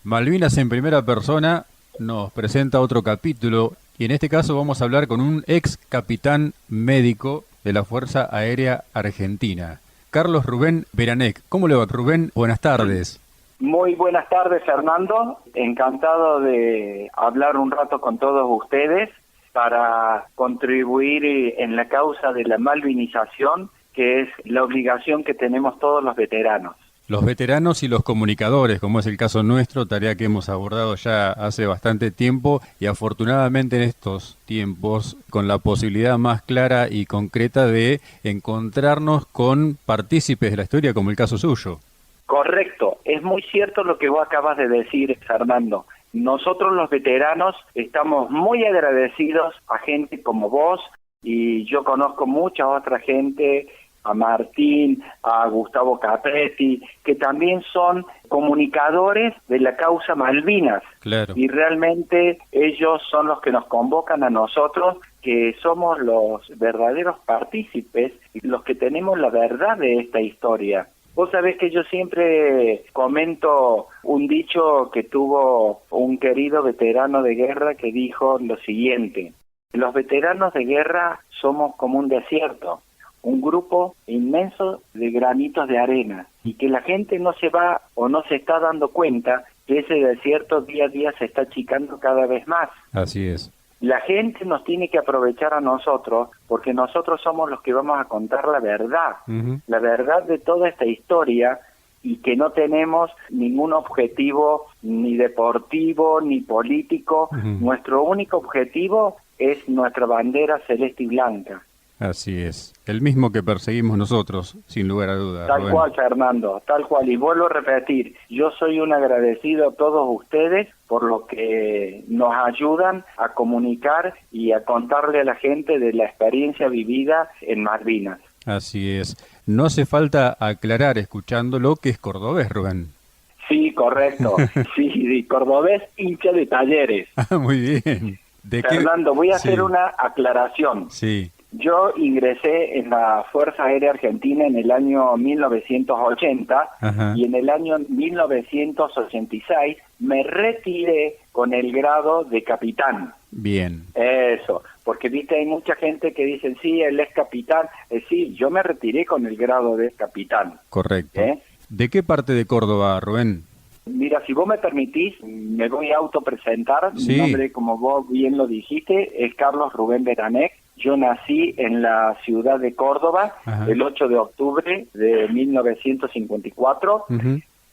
Malvinas en primera persona nos presenta otro capítulo y en este caso vamos a hablar con un ex capitán médico de la Fuerza Aérea Argentina, Carlos Rubén Beranec. ¿Cómo le va, Rubén? Buenas tardes. Muy buenas tardes, Fernando. Encantado de hablar un rato con todos ustedes para contribuir en la causa de la malvinización, que es la obligación que tenemos todos los veteranos. Los veteranos y los comunicadores, como es el caso nuestro, tarea que hemos abordado ya hace bastante tiempo y afortunadamente en estos tiempos con la posibilidad más clara y concreta de encontrarnos con partícipes de la historia como el caso suyo. Correcto, es muy cierto lo que vos acabas de decir, Fernando. Nosotros los veteranos estamos muy agradecidos a gente como vos, y yo conozco mucha otra gente, a Martín, a Gustavo Capretti, que también son comunicadores de la causa Malvinas. Claro. Y realmente ellos son los que nos convocan a nosotros, que somos los verdaderos partícipes y los que tenemos la verdad de esta historia. Vos sabés que yo siempre comento un dicho que tuvo un querido veterano de guerra que dijo lo siguiente: los veteranos de guerra somos como un desierto, un grupo inmenso de granitos de arena, y que la gente no se va o no se está dando cuenta que ese desierto día a día se está achicando cada vez más. Así es. La gente nos tiene que aprovechar a nosotros, porque nosotros somos los que vamos a contar la verdad, la verdad de toda esta historia, y que no tenemos ningún objetivo ni deportivo ni político. Nuestro único objetivo es nuestra bandera celeste y blanca. Así es, el mismo que perseguimos nosotros, sin lugar a dudas. Tal cual, Fernando, tal cual. Y vuelvo a repetir, yo soy un agradecido a todos ustedes por lo que nos ayudan a comunicar y a contarle a la gente de la experiencia vivida en Malvinas. Así es. No hace falta aclarar, escuchándolo, que es cordobés, Rubén. Sí, correcto. Sí, cordobés, hincha de Talleres. Ah, muy bien. Fernando, voy a hacer una aclaración. Sí. Yo ingresé en la Fuerza Aérea Argentina en el año 1980. Ajá. Y en el año 1986 me retiré con el grado de capitán. Bien. Eso, porque viste, hay mucha gente que dice, sí, él es capitán. Sí, yo me retiré con el grado de capitán. Correcto. ¿De qué parte de Córdoba, Rubén? Mira, si vos me permitís, me voy a autopresentar. Sí. Mi nombre, como vos bien lo dijiste, es Carlos Rubén Beranec. Yo nací en la ciudad de Córdoba. Ajá. El 8 de octubre de 1954.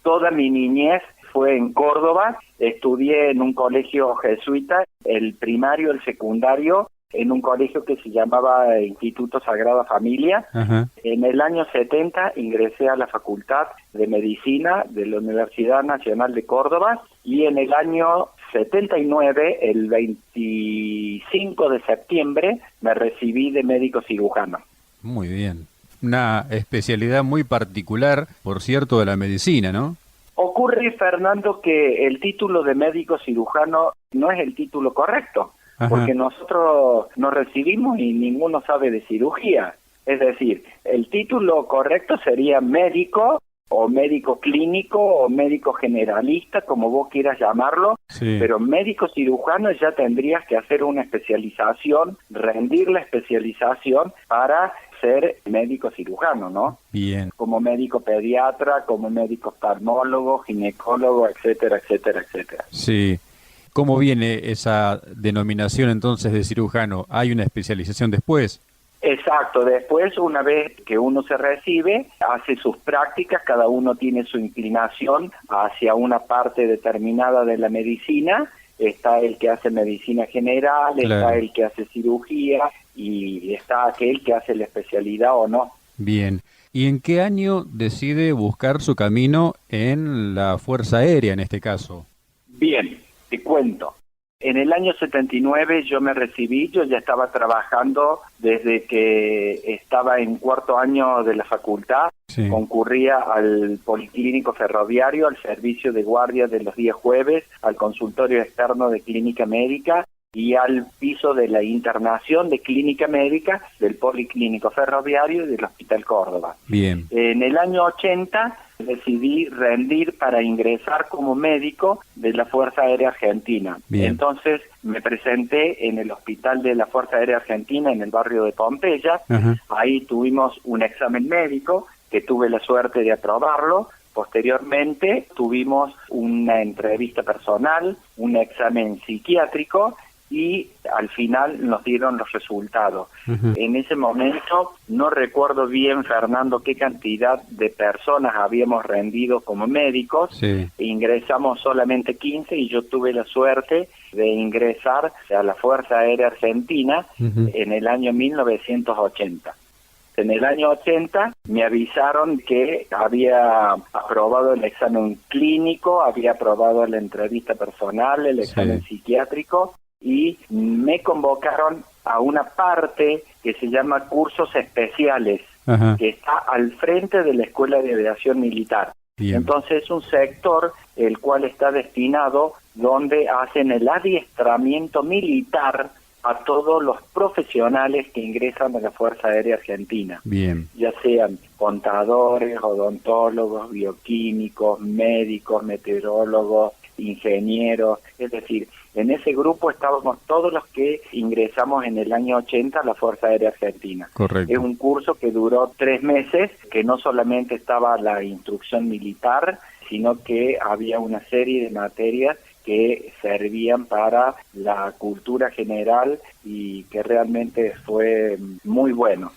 Toda mi niñez fue en Córdoba. Estudié en un colegio jesuita, el primario, el secundario, en un colegio que se llamaba Instituto Sagrada Familia. Ajá. En el año 70 ingresé a la Facultad de Medicina de la Universidad Nacional de Córdoba, y en el año 79, el 25 de septiembre, me recibí de médico cirujano. Muy bien. Una especialidad muy particular, por cierto, de la medicina, ¿no? Ocurre, Fernando, que el título de médico cirujano no es el título correcto. Ajá. Porque nosotros nos recibimos y ninguno sabe de cirugía. Es decir, el título correcto sería médico, o médico clínico, o médico generalista, como vos quieras llamarlo. Sí. Pero médico cirujano ya tendrías que hacer una especialización, rendir la especialización para ser médico cirujano, ¿no? Bien. Como médico pediatra, como médico oftalmólogo, ginecólogo, etcétera, etcétera, etcétera. Sí. ¿Cómo viene esa denominación entonces de cirujano? ¿Hay una especialización después? Exacto, después, una vez que uno se recibe, hace sus prácticas, cada uno tiene su inclinación hacia una parte determinada de la medicina. Está el que hace medicina general, claro. Está el que hace cirugía, y está aquel que hace la especialidad o no. Bien. ¿Y en qué año decide buscar su camino en la Fuerza Aérea, en este caso? Bien, te cuento. En el año 79 yo me recibí. Yo ya estaba trabajando desde que estaba en cuarto año de la facultad. Sí. Concurría al Policlínico Ferroviario, al servicio de guardia de los días jueves, al consultorio externo de clínica médica y al piso de la internación de clínica médica del Policlínico Ferroviario y del Hospital Córdoba. Bien. En el año 80 decidí rendir para ingresar como médico de la Fuerza Aérea Argentina. Bien. Entonces me presenté en el hospital de la Fuerza Aérea Argentina en el barrio de Pompeya. Ahí tuvimos un examen médico que tuve la suerte de aprobarlo. Posteriormente tuvimos una entrevista personal, un examen psiquiátrico y al final nos dieron los resultados. En ese momento no recuerdo bien, Fernando, qué cantidad de personas habíamos rendido como médicos. Sí. Ingresamos solamente 15 y yo tuve la suerte de ingresar a la Fuerza Aérea Argentina en el año 1980. En el año 80 me avisaron que había aprobado el examen clínico, había aprobado la entrevista personal, el examen psiquiátrico, y me convocaron a una parte que se llama cursos especiales, que está al frente de la Escuela de Aviación Militar. Bien. Entonces es un sector el cual está destinado donde hacen el adiestramiento militar a todos los profesionales que ingresan a la Fuerza Aérea Argentina. Bien. Ya sean contadores, odontólogos, bioquímicos, médicos, meteorólogos, ingenieros, es decir, en ese grupo estábamos todos los que ingresamos en el año 80 a la Fuerza Aérea Argentina. Correcto. Es un curso que duró 3 meses, que no solamente estaba la instrucción militar, sino que había una serie de materias que servían para la cultura general y que realmente fue muy bueno.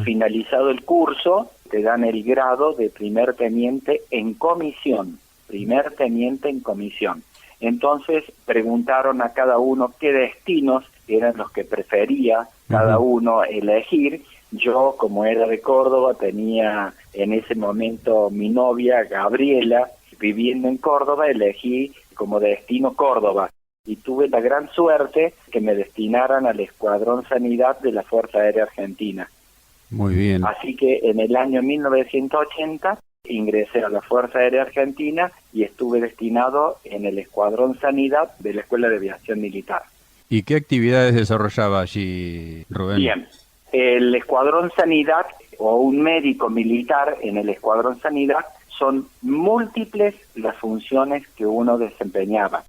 Finalizado el curso, te dan el grado de primer teniente en comisión. Primer teniente en comisión. Entonces preguntaron a cada uno qué destinos eran los que prefería cada uno elegir. Yo, como era de Córdoba, tenía en ese momento mi novia, Gabriela, viviendo en Córdoba, elegí como destino Córdoba. Y tuve la gran suerte que me destinaran al Escuadrón Sanidad de la Fuerza Aérea Argentina. Muy bien. Así que en el año 1980 ingresé a la Fuerza Aérea Argentina y estuve destinado en el Escuadrón Sanidad de la Escuela de Aviación Militar. ¿Y qué actividades desarrollaba allí, Rubén? Bien, el Escuadrón Sanidad o un médico militar en el Escuadrón Sanidad son múltiples las funciones que uno desempeñaba.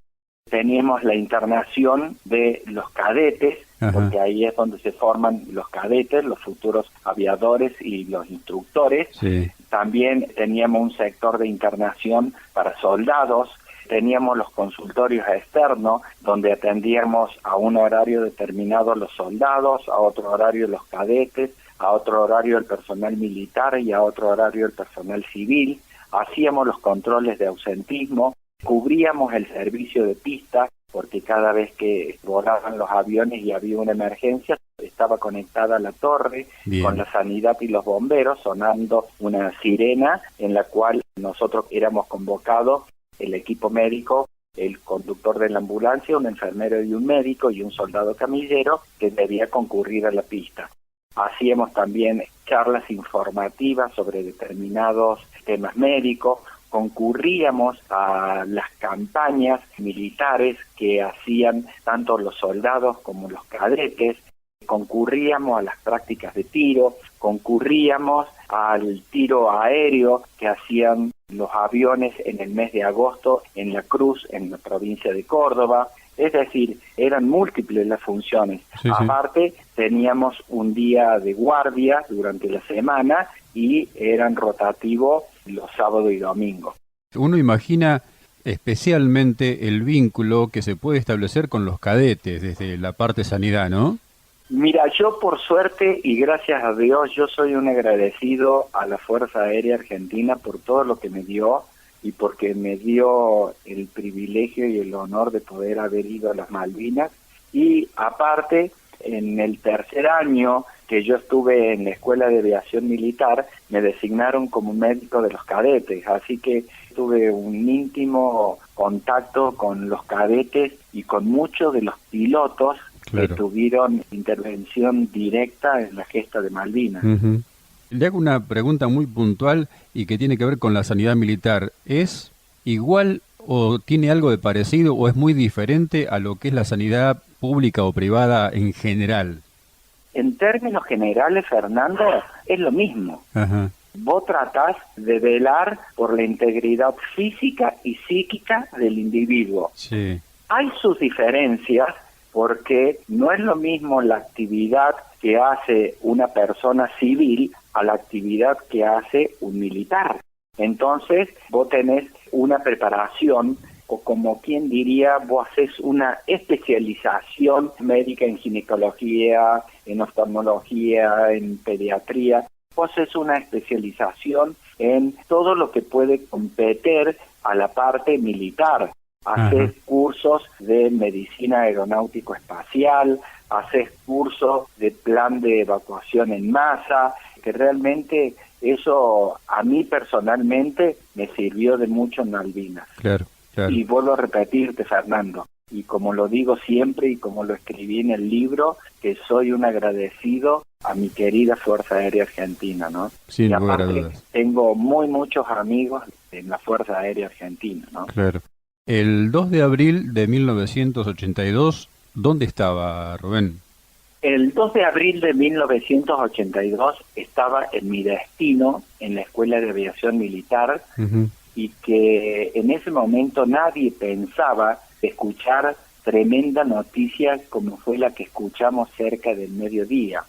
Teníamos la internación de los cadetes, porque ahí es donde se forman los cadetes, los futuros aviadores y los instructores. Sí. También teníamos un sector de internación para soldados, teníamos los consultorios externos, donde atendíamos a un horario determinado los soldados, a otro horario los cadetes, a otro horario el personal militar y a otro horario el personal civil. Hacíamos los controles de ausentismo, cubríamos el servicio de pista, porque cada vez que volaban los aviones y había una emergencia, estaba conectada a la torre. Bien. Con la sanidad y los bomberos, sonando una sirena en la cual nosotros éramos convocados, el equipo médico, el conductor de la ambulancia, un enfermero y un médico y un soldado camillero que debía concurrir a la pista. Hacíamos también charlas informativas sobre determinados temas médicos, concurríamos a las campañas militares que hacían tanto los soldados como los cadetes, concurríamos a las prácticas de tiro, concurríamos al tiro aéreo que hacían los aviones en el mes de agosto en La Cruz, en la provincia de Córdoba. Es decir, eran múltiples las funciones. Sí, aparte, teníamos un día de guardia durante la semana y eran rotativos los sábados y domingos. Uno imagina especialmente el vínculo que se puede establecer con los cadetes desde la parte sanidad, ¿no? Mira, yo por suerte y gracias a Dios, yo soy un agradecido a la Fuerza Aérea Argentina por todo lo que me dio y porque me dio el privilegio y el honor de poder haber ido a las Malvinas. Y aparte, en el tercer año que yo estuve en la Escuela de Aviación Militar, me designaron como médico de los cadetes, así que tuve un íntimo contacto con los cadetes y con muchos de los pilotos. Claro. Que tuvieron intervención directa en la gesta de Malvinas. Le hago una pregunta muy puntual y que tiene que ver con la sanidad militar. ¿Es igual o tiene algo de parecido o es muy diferente a lo que es la sanidad pública o privada en general? En términos generales, Fernando, es lo mismo. vos tratás de velar por la integridad física y psíquica del individuo. Sí. Hay sus diferencias porque no es lo mismo la actividad que hace una persona civil a la actividad que hace un militar. Entonces, vos tenés una preparación, o como quien diría, vos haces una especialización médica en ginecología, en oftalmología, en pediatría. Vos haces una especialización en todo lo que puede competir a la parte militar. Haces cursos de medicina aeronáutico-espacial, haces cursos de plan de evacuación en masa, que realmente eso a mí personalmente me sirvió de mucho en Malvinas. Claro, claro. Y vuelvo a repetirte, Fernando, y como lo digo siempre y como lo escribí en el libro, que soy un agradecido a mi querida Fuerza Aérea Argentina, ¿no? Sin y lugar a aparte, dudas. tengo muchos amigos en la Fuerza Aérea Argentina, ¿no? Claro. El 2 de abril de 1982, ¿dónde estaba, Rubén? El 2 de abril de 1982 estaba en mi destino en la Escuela de Aviación Militar, y que en ese momento nadie pensaba escuchar tremenda noticia como fue la que escuchamos cerca del mediodía.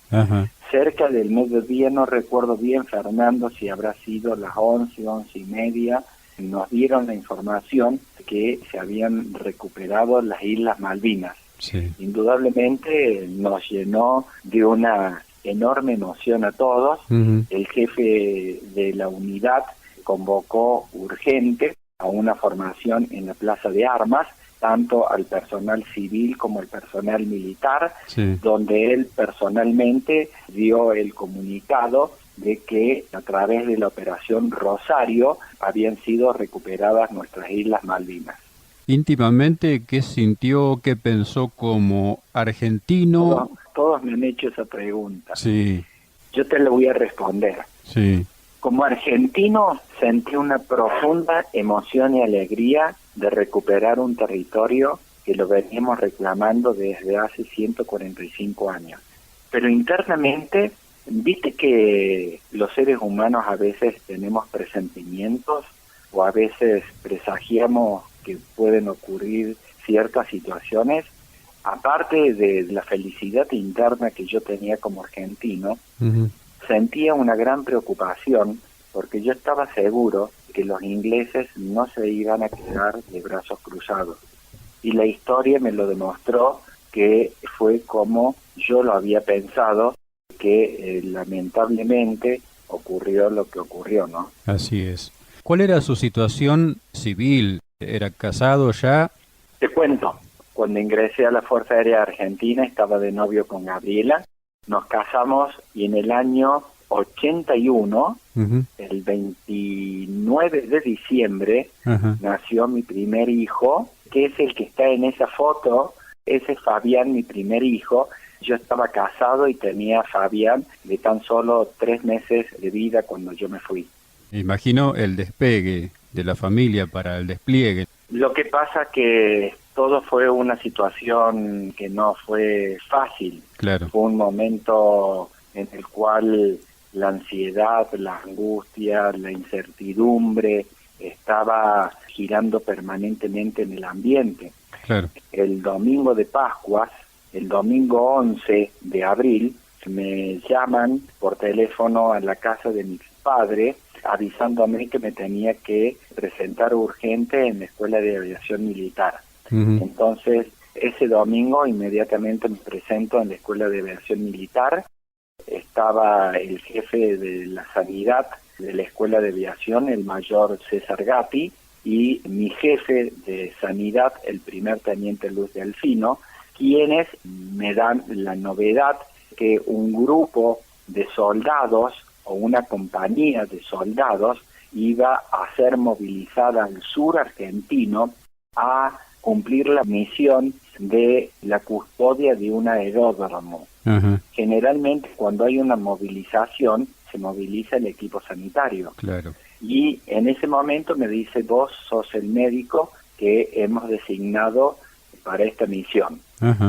Cerca del mediodía, no recuerdo bien, Fernando, si habrá sido las 11:30, nos dieron la información que se habían recuperado las Islas Malvinas. Sí. Indudablemente nos llenó de una enorme emoción a todos. El jefe de la unidad convocó urgente a una formación en la Plaza de Armas, tanto al personal civil como al personal militar, donde él personalmente dio el comunicado de que a través de la Operación Rosario habían sido recuperadas nuestras Islas Malvinas. Íntimamente, ¿qué sintió, qué pensó como argentino? Todos me han hecho esa pregunta. Sí. Yo te la voy a responder. Sí. Como argentino sentí una profunda emoción y alegría de recuperar un territorio que lo veníamos reclamando desde hace 145 años. Pero internamente, viste que los seres humanos a veces tenemos presentimientos o a veces presagiamos que pueden ocurrir ciertas situaciones. Aparte de la felicidad interna que yo tenía como argentino, sentía una gran preocupación porque yo estaba seguro que los ingleses no se iban a quedar de brazos cruzados. Y la historia me lo demostró que fue como yo lo había pensado, que lamentablemente ocurrió lo que ocurrió, ¿no? Así es. ¿Cuál era su situación civil? ¿Era casado ya? Te cuento, cuando ingresé a la Fuerza Aérea Argentina estaba de novio con Gabriela, nos casamos y en el año 81, el 29 de diciembre, nació mi primer hijo, que es el que está en esa foto. Ese es Fabián, mi primer hijo. Yo estaba casado y tenía a Fabián de tan solo 3 meses de vida cuando yo me fui. Imagino el despegue de la familia para el despliegue. Lo que pasa que todo fue una situación que no fue fácil. Claro. Fue un momento en el cual la ansiedad, la angustia, la incertidumbre estaba girando permanentemente en el ambiente. Claro. El domingo de Pascuas, el domingo 11 de abril, me llaman por teléfono a la casa de mi padre avisándome que me tenía que presentar urgente en la Escuela de Aviación Militar. Entonces, ese domingo inmediatamente me presento en la Escuela de Aviación Militar. Estaba el jefe de la sanidad de la Escuela de Aviación, el mayor César Gatti, y mi jefe de sanidad, el primer teniente Luz Delfino, quienes me dan la novedad que un grupo de soldados o una compañía de soldados iba a ser movilizada al sur argentino a cumplir la misión de la custodia de un aeródromo. Generalmente cuando hay una movilización se moviliza el equipo sanitario. Claro. Y en ese momento me dice, vos sos el médico que hemos designado para esta misión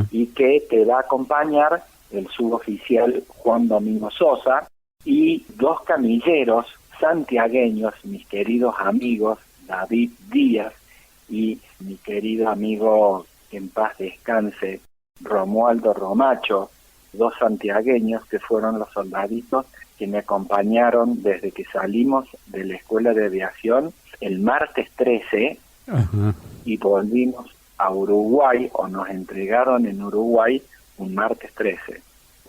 y que te va a acompañar el suboficial Juan Domingo Sosa y 2 camilleros santiagueños, mis queridos amigos David Díaz y mi querido amigo, que en paz descanse, Romualdo Romacho, dos santiagueños que fueron los soldaditos que me acompañaron desde que salimos de la Escuela de Aviación el martes 13. Ajá. Y volvimos a Uruguay, o nos entregaron en Uruguay un martes 13.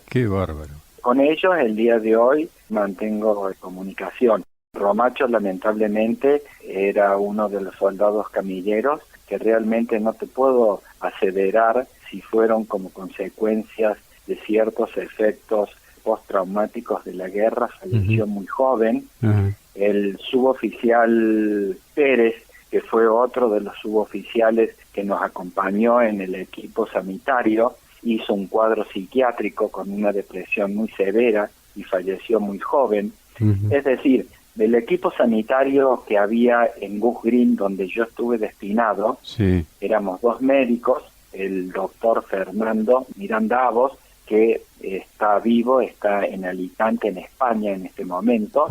¡Qué bárbaro! Con ellos el día de hoy mantengo comunicación. Romacho lamentablemente era uno de los soldados camilleros que realmente no te puedo aseverar si fueron como consecuencias de ciertos efectos postraumáticos de la guerra. Falleció muy joven. El suboficial Pérez, que fue otro de los suboficiales que nos acompañó en el equipo sanitario, hizo un cuadro psiquiátrico con una depresión muy severa y falleció muy joven. Es decir, del equipo sanitario que había en Gus Green, donde yo estuve destinado, sí, éramos 2 médicos, el doctor Fernando Mirandavos, que está vivo, está en Alicante, en España en este momento.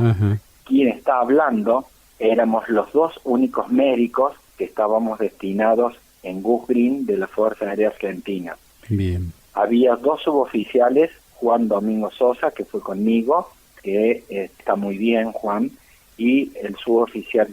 Quien está hablando, éramos los 2 únicos médicos que estábamos destinados en Gus Green de la Fuerza Aérea Argentina. Bien. Había 2 suboficiales, Juan Domingo Sosa, que fue conmigo, que está muy bien, Juan, y el suboficial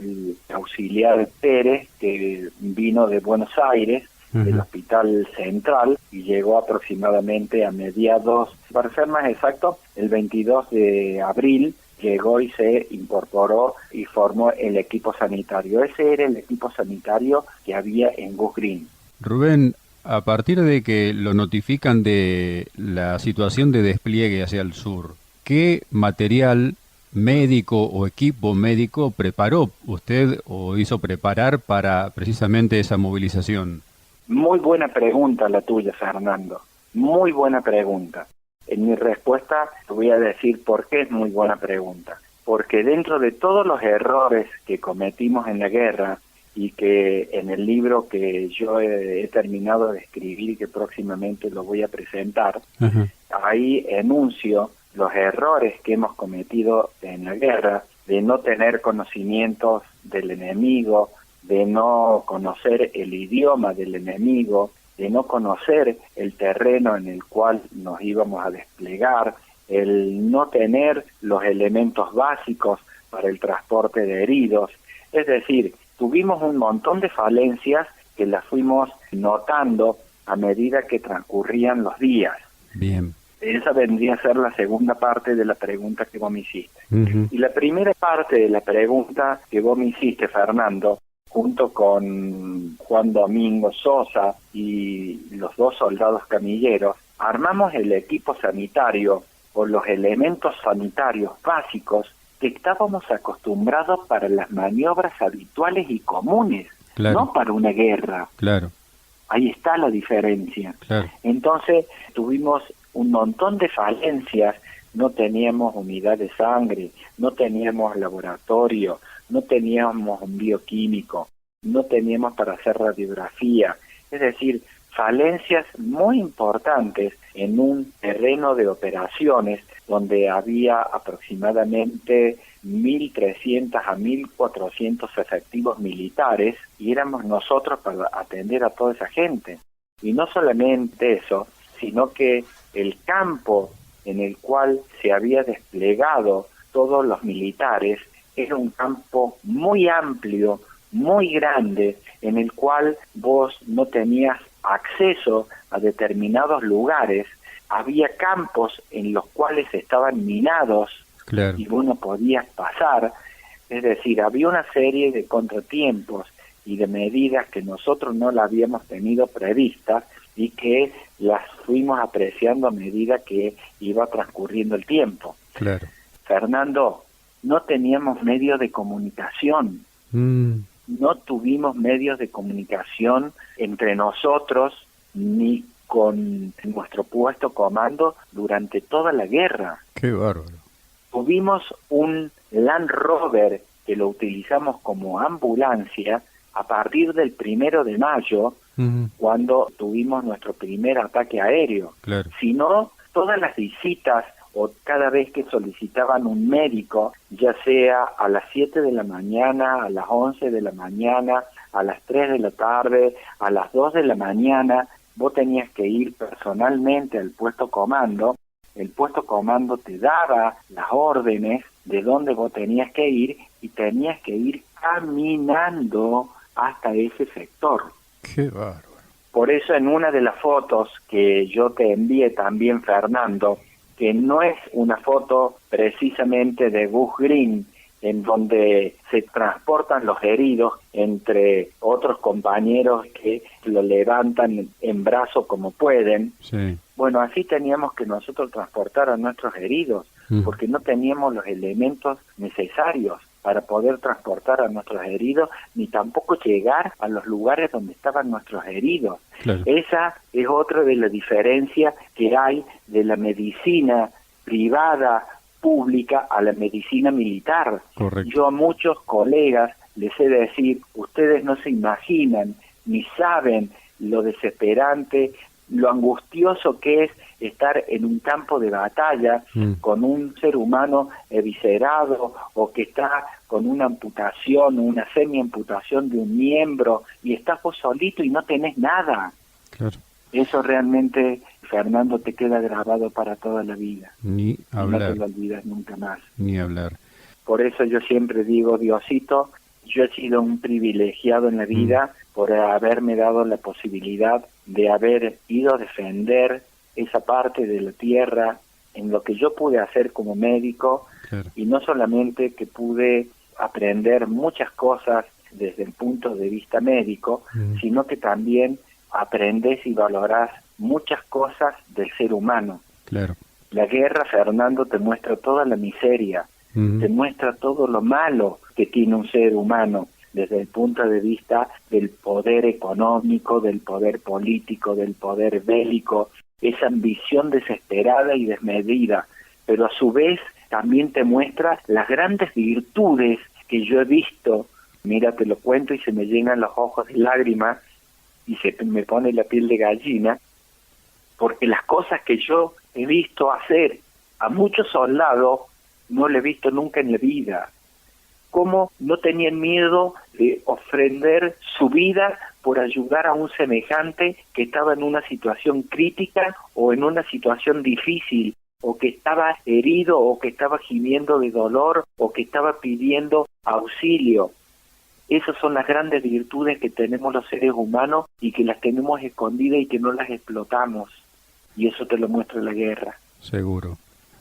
auxiliar Pérez, que vino de Buenos Aires, del Hospital Central, y llegó aproximadamente a mediados, para ser más exacto, el 22 de abril, llegó y se incorporó y formó el equipo sanitario. Ese era el equipo sanitario que había en Gus Green. Rubén, a partir de que lo notifican de la situación de despliegue hacia el sur, ¿qué material médico o equipo médico preparó usted o hizo preparar para precisamente esa movilización? Muy buena pregunta la tuya, Fernando. Muy buena pregunta. En mi respuesta te voy a decir por qué es muy buena pregunta. Porque dentro de todos los errores que cometimos en la guerra, y que en el libro que yo he terminado de escribir y que próximamente lo voy a presentar, ahí enuncio los errores que hemos cometido en la guerra, de no tener conocimientos del enemigo, de no conocer el idioma del enemigo, de no conocer el terreno en el cual nos íbamos a desplegar, el no tener los elementos básicos para el transporte de heridos. Es decir, tuvimos un montón de falencias que las fuimos notando a medida que transcurrían los días. Bien. Esa vendría a ser la segunda parte de la pregunta que vos me hiciste. Y la primera parte de la pregunta que vos me hiciste, Fernando, junto con Juan Domingo Sosa y los 2 soldados camilleros, armamos el equipo sanitario o los elementos sanitarios básicos que estábamos acostumbrados para las maniobras habituales y comunes, claro, no para una guerra. Claro. Ahí está la diferencia. Claro. Entonces tuvimos un montón de falencias, no teníamos unidad de sangre, no teníamos laboratorio, no teníamos un bioquímico, no teníamos para hacer radiografía, es decir, falencias muy importantes en un terreno de operaciones donde había aproximadamente 1.300 a 1.400 efectivos militares y éramos nosotros para atender a toda esa gente. Y no solamente eso, sino que el campo en el cual se había desplegado todos los militares era un campo muy amplio, muy grande, en el cual vos no tenías acceso a determinados lugares. Había campos en los cuales estaban minados, claro, y vos no podías pasar. Es decir, había una serie de contratiempos y de medidas que nosotros no la habíamos tenido previstas y que las fuimos apreciando a medida que iba transcurriendo el tiempo. Claro. Fernando, no teníamos medios de comunicación. No tuvimos medios de comunicación entre nosotros ni con nuestro puesto comando durante toda la guerra. ¡Qué bárbaro! Tuvimos un Land Rover que lo utilizamos como ambulancia a partir del 1 de mayo, cuando tuvimos nuestro primer ataque aéreo. Claro. Si no, todas las visitas o cada vez que solicitaban un médico, ya sea a las 7 de la mañana, a las 11 de la mañana, a las 3 de la tarde, a las 2 de la mañana, vos tenías que ir personalmente al puesto comando. El puesto comando te daba las órdenes de dónde vos tenías que ir y tenías que ir caminando hasta ese sector. Qué bárbaro. Por eso en una de las fotos que yo te envié también, Fernando, que no es una foto precisamente de Gus Green, en donde se transportan los heridos entre otros compañeros que lo levantan en brazos como pueden. Sí. Bueno, así teníamos que nosotros transportar a nuestros heridos, porque no teníamos los elementos necesarios para poder transportar a nuestros heridos, ni tampoco llegar a los lugares donde estaban nuestros heridos. Claro. Esa es otra de las diferencias que hay de la medicina privada, pública, a la medicina militar. Correcto. Yo a muchos colegas les he de decir, ustedes no se imaginan, ni saben lo desesperante, lo angustioso que es estar en un campo de batalla con un ser humano eviscerado o que está con una amputación, una semi-amputación de un miembro y estás vos solito y no tenés nada. Claro. Eso realmente, Fernando, te queda grabado para toda la vida. Ni hablar. Y no te lo olvidas nunca más. Ni hablar. Por eso yo siempre digo, Diosito, yo he sido un privilegiado en la vida por haberme dado la posibilidad de haber ido a defender esa parte de la tierra en lo que yo pude hacer como médico. Claro. Y no solamente que pude aprender muchas cosas desde el punto de vista médico, sino que también aprendes y valorás muchas cosas del ser humano. Claro. La guerra, Fernando, te muestra toda la miseria, te muestra todo lo malo que tiene un ser humano desde el punto de vista del poder económico, del poder político, del poder bélico, esa ambición desesperada y desmedida, pero a su vez también te muestra las grandes virtudes que yo he visto. Mira, te lo cuento y se me llenan los ojos de lágrimas y se me pone la piel de gallina, porque las cosas que yo he visto hacer a muchos soldados no lo he visto nunca en la vida. Cómo no tenían miedo de ofrender su vida por ayudar a un semejante que estaba en una situación crítica o en una situación difícil, o que estaba herido, o que estaba gimiendo de dolor, o que estaba pidiendo auxilio. Esas son las grandes virtudes que tenemos los seres humanos y que las tenemos escondidas y que no las explotamos. Y eso te lo muestra la guerra. Seguro.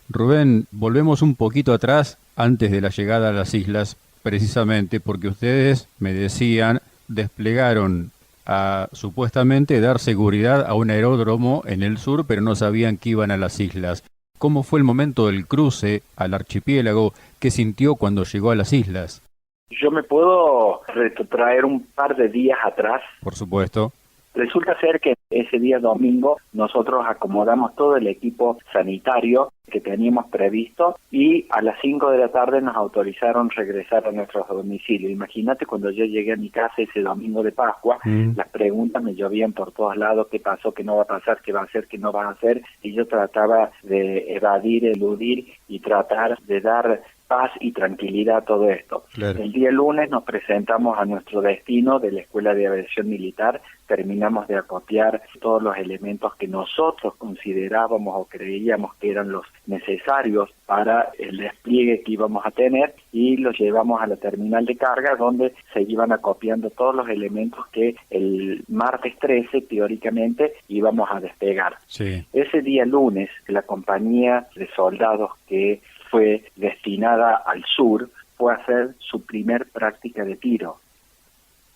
Rubén, volvemos un poquito atrás, antes de la llegada a las islas, precisamente porque ustedes, me decían, desplegaron a supuestamente dar seguridad a un aeródromo en el sur, pero no sabían que iban a las islas. ¿Cómo fue el momento del cruce al archipiélago? ¿Qué sintió cuando llegó a las islas? Yo me puedo retrotraer un par de días atrás. Por supuesto. Resulta ser que ese día domingo nosotros acomodamos todo el equipo sanitario que teníamos previsto y a las 5 de la tarde nos autorizaron regresar a nuestros domicilios. Imagínate cuando yo llegué a mi casa ese domingo de Pascua, las preguntas me llovían por todos lados, qué pasó, qué no va a pasar, qué va a hacer, qué no va a hacer, y yo trataba de evadir, eludir y tratar de dar paz y tranquilidad a todo esto. Claro. El día lunes nos presentamos a nuestro destino de la Escuela de Aviación Militar, terminamos de acopiar todos los elementos que nosotros considerábamos o creíamos que eran los necesarios para el despliegue que íbamos a tener y los llevamos a la terminal de carga donde se iban acopiando todos los elementos que el martes 13 teóricamente íbamos a despegar. Sí. Ese día lunes la compañía de soldados que fue destinada al sur fue a hacer su primer práctica de tiro.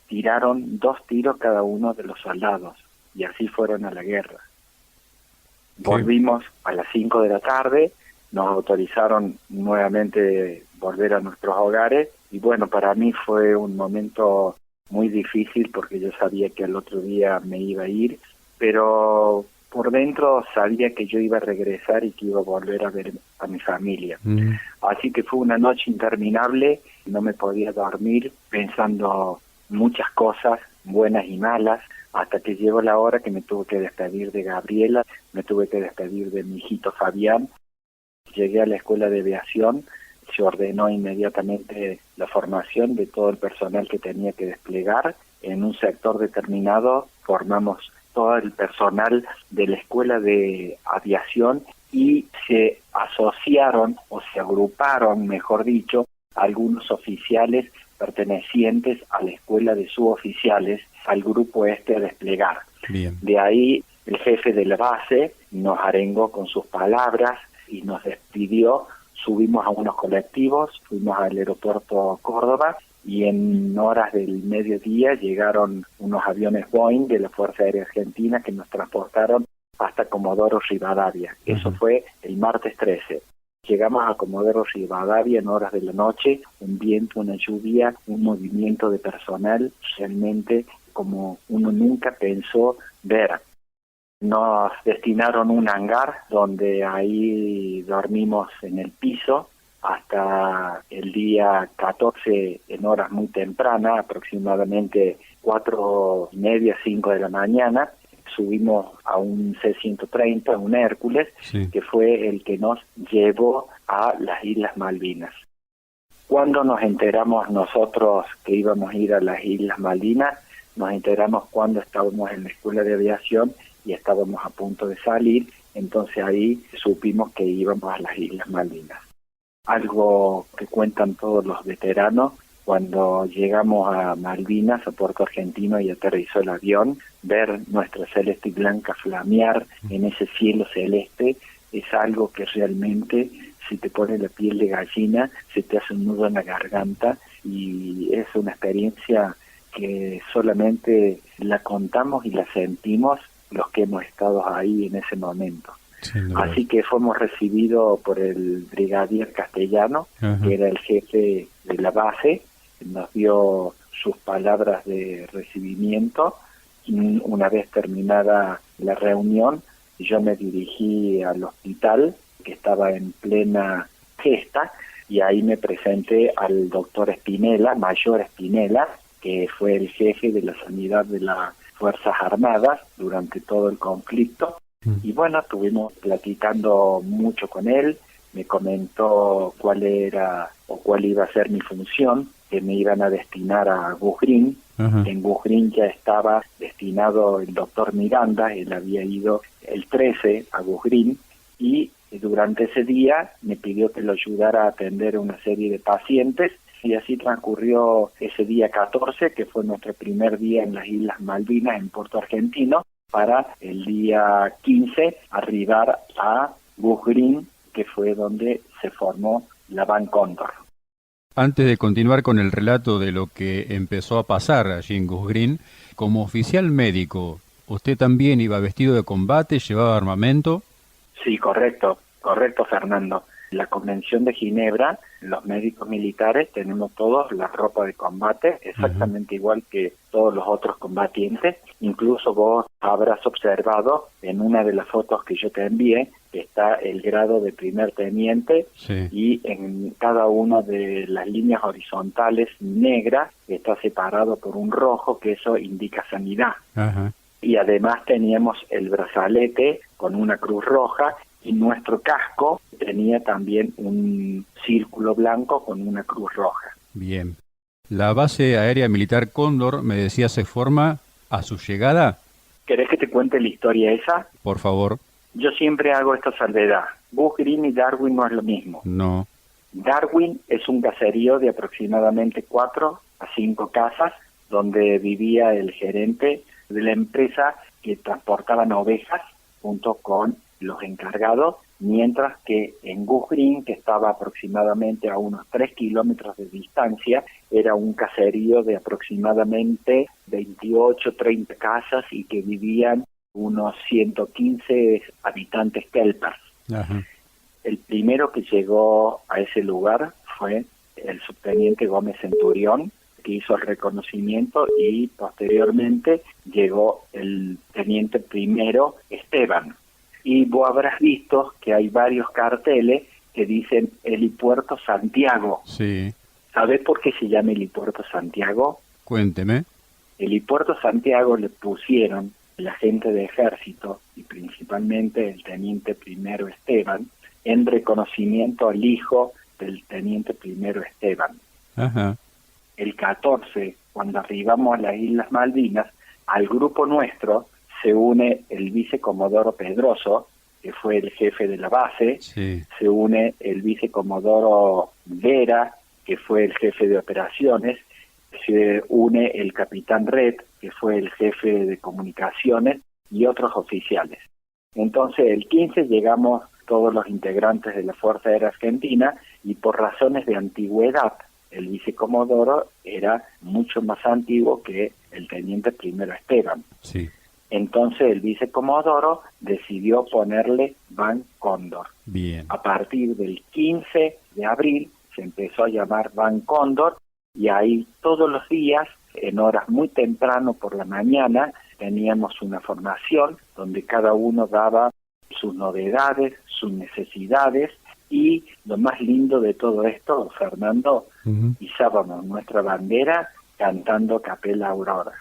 Tiraron 2 tiros cada uno de los soldados y así fueron a la guerra. Volvimos a las 5 de la tarde, nos autorizaron nuevamente volver a nuestros hogares y bueno, para mí fue un momento muy difícil porque yo sabía que al otro día me iba a ir, pero por dentro sabía que yo iba a regresar y que iba a volver a ver a mi familia. Así que fue una noche interminable, no me podía dormir pensando muchas cosas, buenas y malas, hasta que llegó la hora que me tuve que despedir de Gabriela, me tuve que despedir de mi hijito Fabián. llegué a la Escuela de Aviación, se ordenó inmediatamente la formación de todo el personal que tenía que desplegar. En un sector determinado formamos todo el personal de la Escuela de Aviación y se asociaron o se agruparon, mejor dicho, algunos oficiales pertenecientes a la Escuela de Suboficiales, al grupo a desplegar. Bien. De ahí el jefe de la base nos arengó con sus palabras y nos despidió. Subimos a unos colectivos, fuimos al aeropuerto Córdoba y en horas del mediodía llegaron unos aviones Boeing de la Fuerza Aérea Argentina que nos transportaron hasta Comodoro Rivadavia. Eso fue el martes 13. Llegamos a Comodoro Rivadavia en horas de la noche, un viento, una lluvia, un movimiento de personal realmente como uno nunca pensó ver. Nos destinaron un hangar donde ahí dormimos en el piso hasta el día 14 en horas muy tempranas, aproximadamente 4:30, 5 de la mañana. Subimos a un C-130, un Hércules, sí, que fue el que nos llevó a las Islas Malvinas. Cuando nos enteramos nosotros que íbamos a ir a las Islas Malvinas, nos enteramos cuando estábamos en la Escuela de Aviación y estábamos a punto de salir, entonces ahí supimos que íbamos a las Islas Malvinas. Algo que cuentan todos los veteranos, cuando llegamos a Malvinas, a Puerto Argentino y aterrizó el avión, ver nuestra celeste y blanca flamear en ese cielo celeste es algo que realmente si te pone la piel de gallina, se te hace un nudo en la garganta y es una experiencia que solamente la contamos y la sentimos los que hemos estado ahí en ese momento. Así que fuimos recibidos por el brigadier Castellano, que era el jefe de la base, nos dio sus palabras de recibimiento y una vez terminada la reunión, yo me dirigí al hospital que estaba en plena gesta y ahí me presenté al doctor Espinela, mayor Espinela, que fue el jefe de la sanidad de las Fuerzas Armadas durante todo el conflicto. Y bueno, estuvimos platicando mucho con él, me comentó cuál era o cuál iba a ser mi función, que me iban a destinar a Bujrín. En Bujrín ya estaba destinado el doctor Miranda, él había ido el 13 a Bujrín y durante ese día me pidió que lo ayudara a atender una serie de pacientes y así transcurrió ese día 14, que fue nuestro primer día en las Islas Malvinas, en Puerto Argentino, para el día 15 arribar a Bujrín, que fue donde se formó la Ban Cóndor. Antes de continuar con el relato de lo que empezó a pasar allí en Bujrín, como oficial médico, ¿usted también iba vestido de combate, llevaba armamento? Sí, correcto, Fernando. La Convención de Ginebra, los médicos militares tenemos todos la ropa de combate, exactamente igual que todos los otros combatientes. Incluso vos habrás observado en una de las fotos que yo te envié, que está el grado de primer teniente, sí, y en cada una de las líneas horizontales negras está separado por un rojo, que eso indica sanidad. Y además teníamos el brazalete con una cruz roja y nuestro casco tenía también un círculo blanco con una cruz roja. Bien. La base aérea militar Cóndor, me decía, se forma a su llegada. ¿Querés que te cuente la historia esa? Por favor. Yo siempre hago esta salvedad. Bujrín y Darwin no es lo mismo. No. Darwin es un caserío de aproximadamente 4 a 5 casas donde vivía el gerente de la empresa que transportaban ovejas junto con los encargados, mientras que en Bujrín, que estaba aproximadamente a unos 3 kilómetros de distancia, era un caserío de aproximadamente 28, 30 casas y que vivían unos 115 habitantes kelpers. El primero que llegó a ese lugar fue el subteniente Gómez Centurión, que hizo el reconocimiento, y posteriormente llegó el teniente primero Esteban. Y vos habrás visto que hay varios carteles que dicen Helipuerto Santiago. Sí. ¿Sabés por qué se llama Helipuerto Santiago? Cuénteme. Helipuerto Santiago le pusieron la gente de ejército y principalmente el teniente primero Esteban, en reconocimiento al hijo del teniente primero Esteban. Ajá. El 14, cuando arribamos a las Islas Malvinas, al grupo nuestro se une el vicecomodoro Pedroso, que fue el jefe de la base, Sí. se une el vicecomodoro Vera, que fue el jefe de operaciones, se une el capitán Red, que fue el jefe de comunicaciones, y otros oficiales. Entonces, el 15 llegamos todos los integrantes de la Fuerza Aérea Argentina, y por razones de antigüedad, el vicecomodoro era mucho más antiguo que el teniente primero Esteban. Sí. Entonces el vicecomodoro decidió ponerle Van Cóndor. Bien. A partir del 15 de abril se empezó a llamar Van Cóndor, y ahí todos los días, en horas muy temprano por la mañana, teníamos una formación donde cada uno daba sus novedades, sus necesidades, y lo más lindo de todo esto, Fernando, izábamos nuestra bandera cantando Capella Aurora,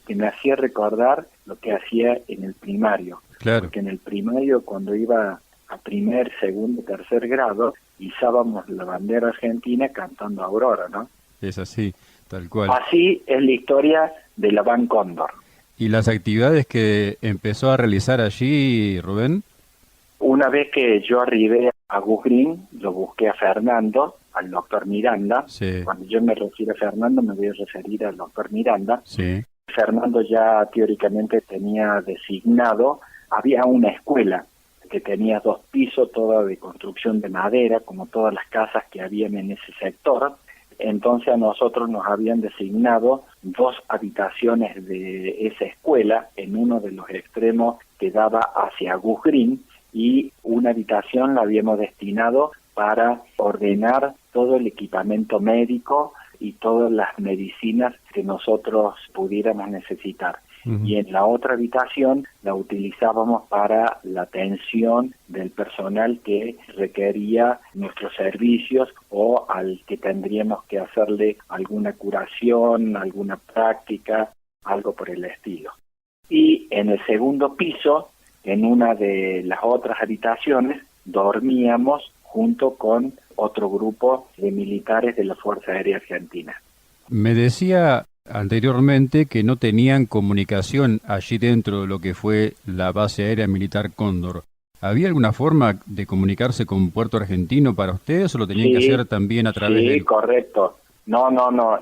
que me hacía recordar lo que hacía en el primario. Claro. Porque en el primario, cuando iba a primer, segundo, tercer grado, izábamos la bandera argentina cantando Aurora, ¿no? Es así, tal cual. Así es la historia de la Van Cóndor. ¿Y las actividades que empezó a realizar allí, Rubén? Una vez que yo arribé a Gus Green, lo busqué a Fernando, al doctor Miranda. Sí. Cuando yo me refiero a Fernando, me voy a referir al doctor Miranda. Sí. Fernando ya teóricamente tenía designado, había una escuela que tenía 2 pisos, toda de construcción de madera, como todas las casas que habían en ese sector. Entonces a nosotros nos habían designado 2 habitaciones de esa escuela, en uno de los extremos que daba hacia Gus Green, y una habitación la habíamos destinado para ordenar todo el equipamiento médico y todas las medicinas que nosotros pudiéramos necesitar. Y en la otra habitación la utilizábamos para la atención del personal que requería nuestros servicios o al que tendríamos que hacerle alguna curación, alguna práctica, algo por el estilo. Y en el segundo piso, en una de las otras habitaciones, dormíamos junto con otro grupo de militares de la Fuerza Aérea Argentina. Me decía anteriormente que no tenían comunicación allí dentro de lo que fue la base aérea militar Cóndor. ¿Había alguna forma de comunicarse con Puerto Argentino para ustedes o lo tenían que hacer también a través de...? Sí, correcto. No,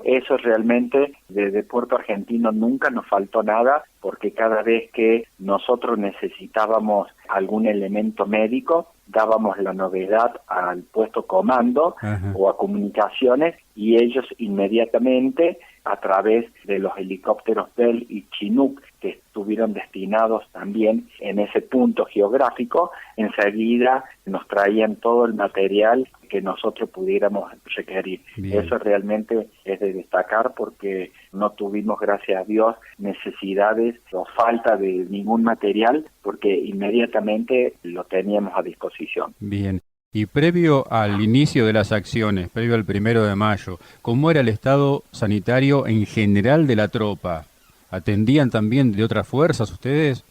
eso realmente desde Puerto Argentino nunca nos faltó nada, porque cada vez que nosotros necesitábamos algún elemento médico, dábamos la novedad al puesto comando o a comunicaciones, y ellos inmediatamente, a través de los helicópteros Bell y Chinook, que estuvieron destinados también en ese punto geográfico, enseguida nos traían todo el material que nosotros pudiéramos requerir. Bien. Eso realmente es de destacar, porque no tuvimos, gracias a Dios, necesidades o falta de ningún material, porque inmediatamente lo teníamos a disposición. Bien. Y previo al inicio de las acciones, previo al 1 de mayo, ¿cómo era el estado sanitario en general de la tropa? ¿Atendían también de otras fuerzas ustedes?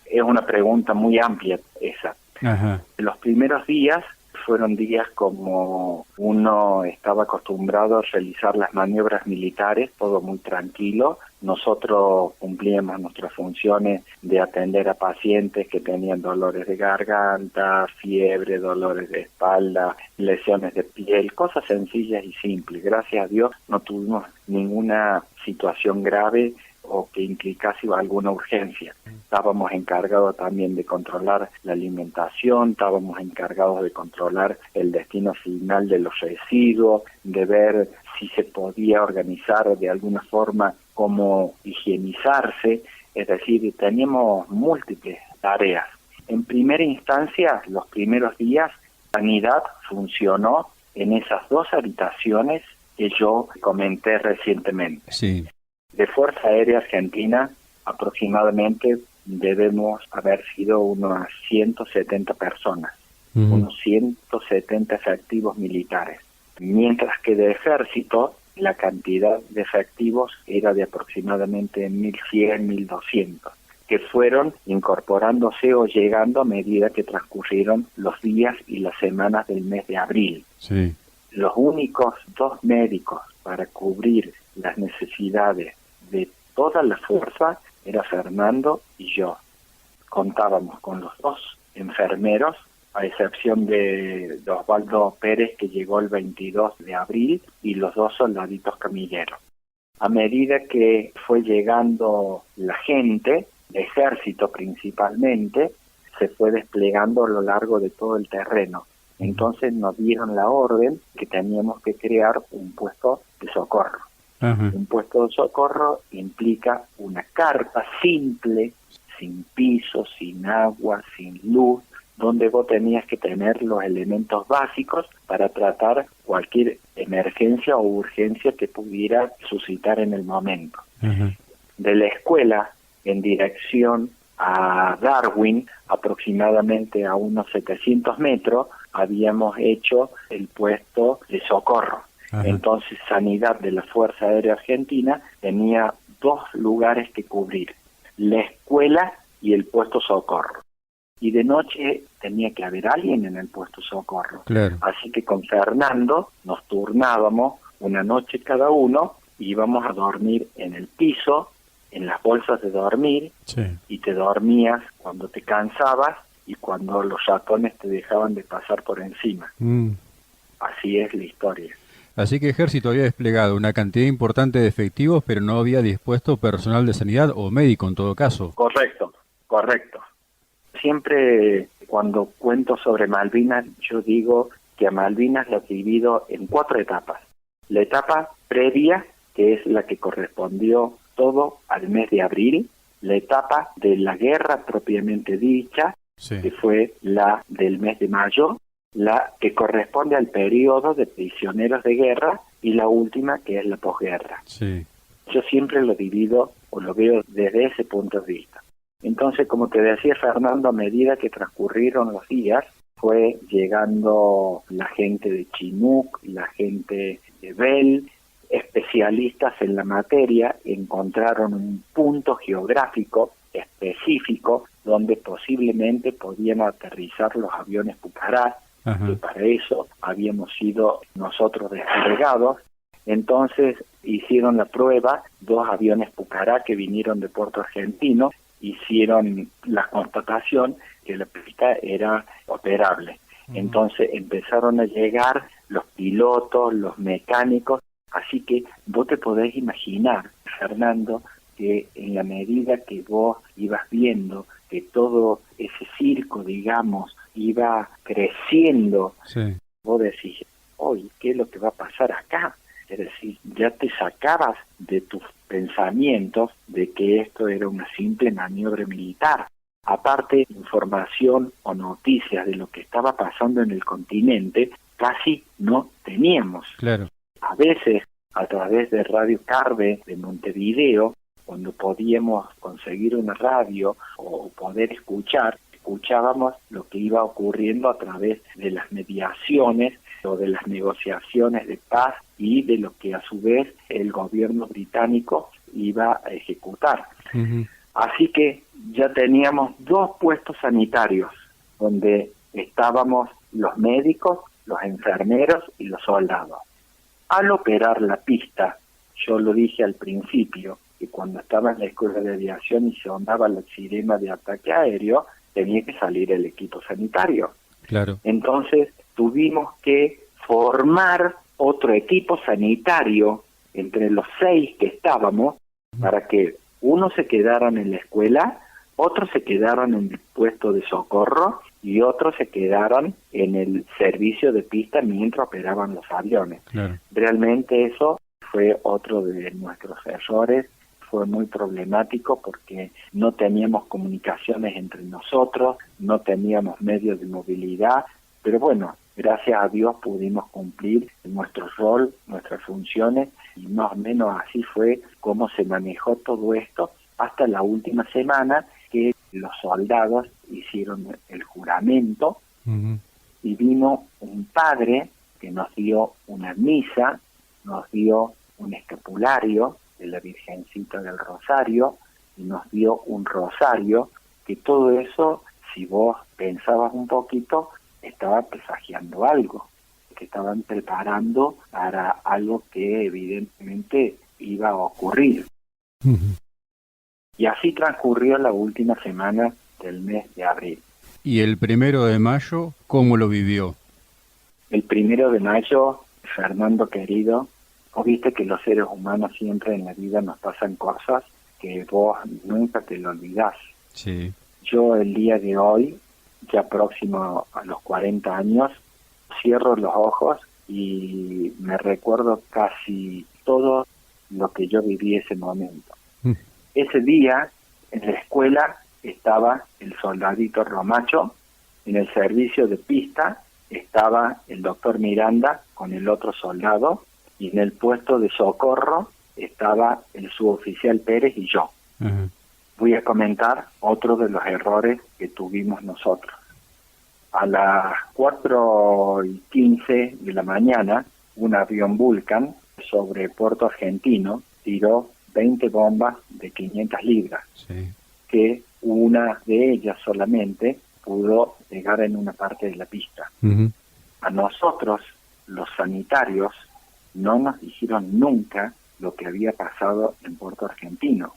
Es una pregunta muy amplia esa. Ajá. Los primeros días fueron días como uno estaba acostumbrado a realizar las maniobras militares, todo muy tranquilo. Nosotros cumplíamos nuestras funciones de atender a pacientes que tenían dolores de garganta, fiebre, dolores de espalda, lesiones de piel, cosas sencillas y simples. Gracias a Dios no tuvimos ninguna situación grave o que implicase alguna urgencia. Estábamos encargados también de controlar la alimentación, estábamos encargados de controlar el destino final de los residuos, de ver si se podía organizar de alguna forma cómo higienizarse, es decir, teníamos múltiples tareas. En primera instancia, los primeros días, Sanidad funcionó en esas 2 habitaciones que yo comenté recientemente. Sí. De Fuerza Aérea Argentina, aproximadamente debemos haber sido unas 170 personas, unos 170 efectivos militares, mientras que de Ejército la cantidad de efectivos era de aproximadamente 1.100, 1.200. que fueron incorporándose o llegando a medida que transcurrieron los días y las semanas del mes de abril. Sí. Los únicos 2 médicos para cubrir las necesidades de toda la fuerza era Fernando y yo. Contábamos con los 2 enfermeros, a excepción de Osvaldo Pérez, que llegó el 22 de abril, y los 2 soldaditos camilleros. A medida que fue llegando la gente, el ejército principalmente, se fue desplegando a lo largo de todo el terreno. Entonces nos dieron la orden que teníamos que crear un puesto de socorro. Ajá. Un puesto de socorro implica una carpa simple, sin piso, sin agua, sin luz, donde vos tenías que tener los elementos básicos para tratar cualquier emergencia o urgencia que pudiera suscitar en el momento. Ajá. De la escuela en dirección a Darwin, aproximadamente a unos 700 metros, habíamos hecho el puesto de socorro. Ajá. Entonces, Sanidad de la Fuerza Aérea Argentina tenía 2 lugares que cubrir, la escuela y el puesto socorro. Y de noche tenía que haber alguien en el puesto socorro. Claro. Así que con Fernando nos turnábamos una noche cada uno, íbamos a dormir en el piso, en las bolsas de dormir, Sí. y te dormías cuando te cansabas y cuando los ratones te dejaban de pasar por encima. Así es la historia. Así que Ejército había desplegado una cantidad importante de efectivos, pero no había dispuesto personal de sanidad o médico en todo caso. Correcto, correcto. Siempre cuando cuento sobre Malvinas, yo digo que a Malvinas las divido en 4 etapas. La etapa previa, que es la que correspondió todo al mes de abril, la etapa de la guerra propiamente dicha, Sí. que fue la del mes de mayo, la que corresponde al periodo de prisioneros de guerra, y la última, que es la posguerra. Sí. Yo siempre lo divido o lo veo desde ese punto de vista. Entonces, como te decía Fernando, a medida que transcurrieron los días, fue llegando la gente de Chinook, la gente de Bell, especialistas en la materia, encontraron un punto geográfico específico donde posiblemente podían aterrizar los aviones Pucará, que para eso habíamos sido nosotros desplegados. Entonces hicieron la prueba, 2 aviones Pucará que vinieron de Puerto Argentino, hicieron la constatación que la pista era operable. Entonces empezaron a llegar los pilotos, los mecánicos, así que vos te podés imaginar, Fernando, que en la medida que vos ibas viendo que todo ese circo, digamos, iba creciendo, Sí. vos decís, oye, ¿qué es lo que va a pasar acá? Es decir, ya te sacabas de tus pensamientos de que esto era una simple maniobra militar. Aparte, información o noticias de lo que estaba pasando en el continente casi no teníamos. Claro. A veces, a través de Radio Carve de Montevideo, cuando podíamos conseguir una radio o poder escuchábamos lo que iba ocurriendo a través de las mediaciones o de las negociaciones de paz y de lo que a su vez el gobierno británico iba a ejecutar. Así que ya teníamos 2 puestos sanitarios donde estábamos los médicos, los enfermeros y los soldados. Al operar la pista, yo lo dije al principio, que cuando estaba en la escuela de aviación y se ondaba la sirena de ataque aéreo, tenía que salir el equipo sanitario. Claro. Entonces tuvimos que formar otro equipo sanitario entre los 6 que estábamos para que unos se quedaran en la escuela, otros se quedaran en el puesto de socorro y otros se quedaran en el servicio de pista mientras operaban los aviones. Claro. Realmente eso fue otro de nuestros errores. Fue muy problemático porque no teníamos comunicaciones entre nosotros, no teníamos medios de movilidad, pero bueno, gracias a Dios pudimos cumplir nuestro rol, nuestras funciones, y más o menos así fue como se manejó todo esto hasta la última semana que los soldados hicieron el juramento y vino un padre que nos dio una misa, nos dio un escapulario de la Virgencita del Rosario, y nos dio un rosario, que todo eso, si vos pensabas un poquito, estaba presagiando algo, que estaban preparando para algo que evidentemente iba a ocurrir. Ujú. Y así transcurrió la última semana del mes de abril. ¿Y el 1 de mayo, cómo lo vivió? El 1 de mayo, Fernando querido, vos viste que los seres humanos siempre en la vida nos pasan cosas que vos nunca te lo olvidás. Sí. Yo el día de hoy, ya próximo a los 40 años, cierro los ojos y me recuerdo casi todo lo que yo viví ese momento. Mm. Ese día, en la escuela, estaba el soldadito Romacho, en el servicio de pista estaba el doctor Miranda con el otro soldado, y en el puesto de socorro estaba el suboficial Pérez y yo. Ajá. Voy a comentar otro de los errores que tuvimos nosotros. A las 4:15 de la mañana, un avión Vulcan sobre Puerto Argentino tiró 20 bombas de 500 libras, Sí. que una de ellas solamente pudo llegar en una parte de la pista. Ujú. A nosotros, los sanitarios, no nos dijeron nunca lo que había pasado en Puerto Argentino,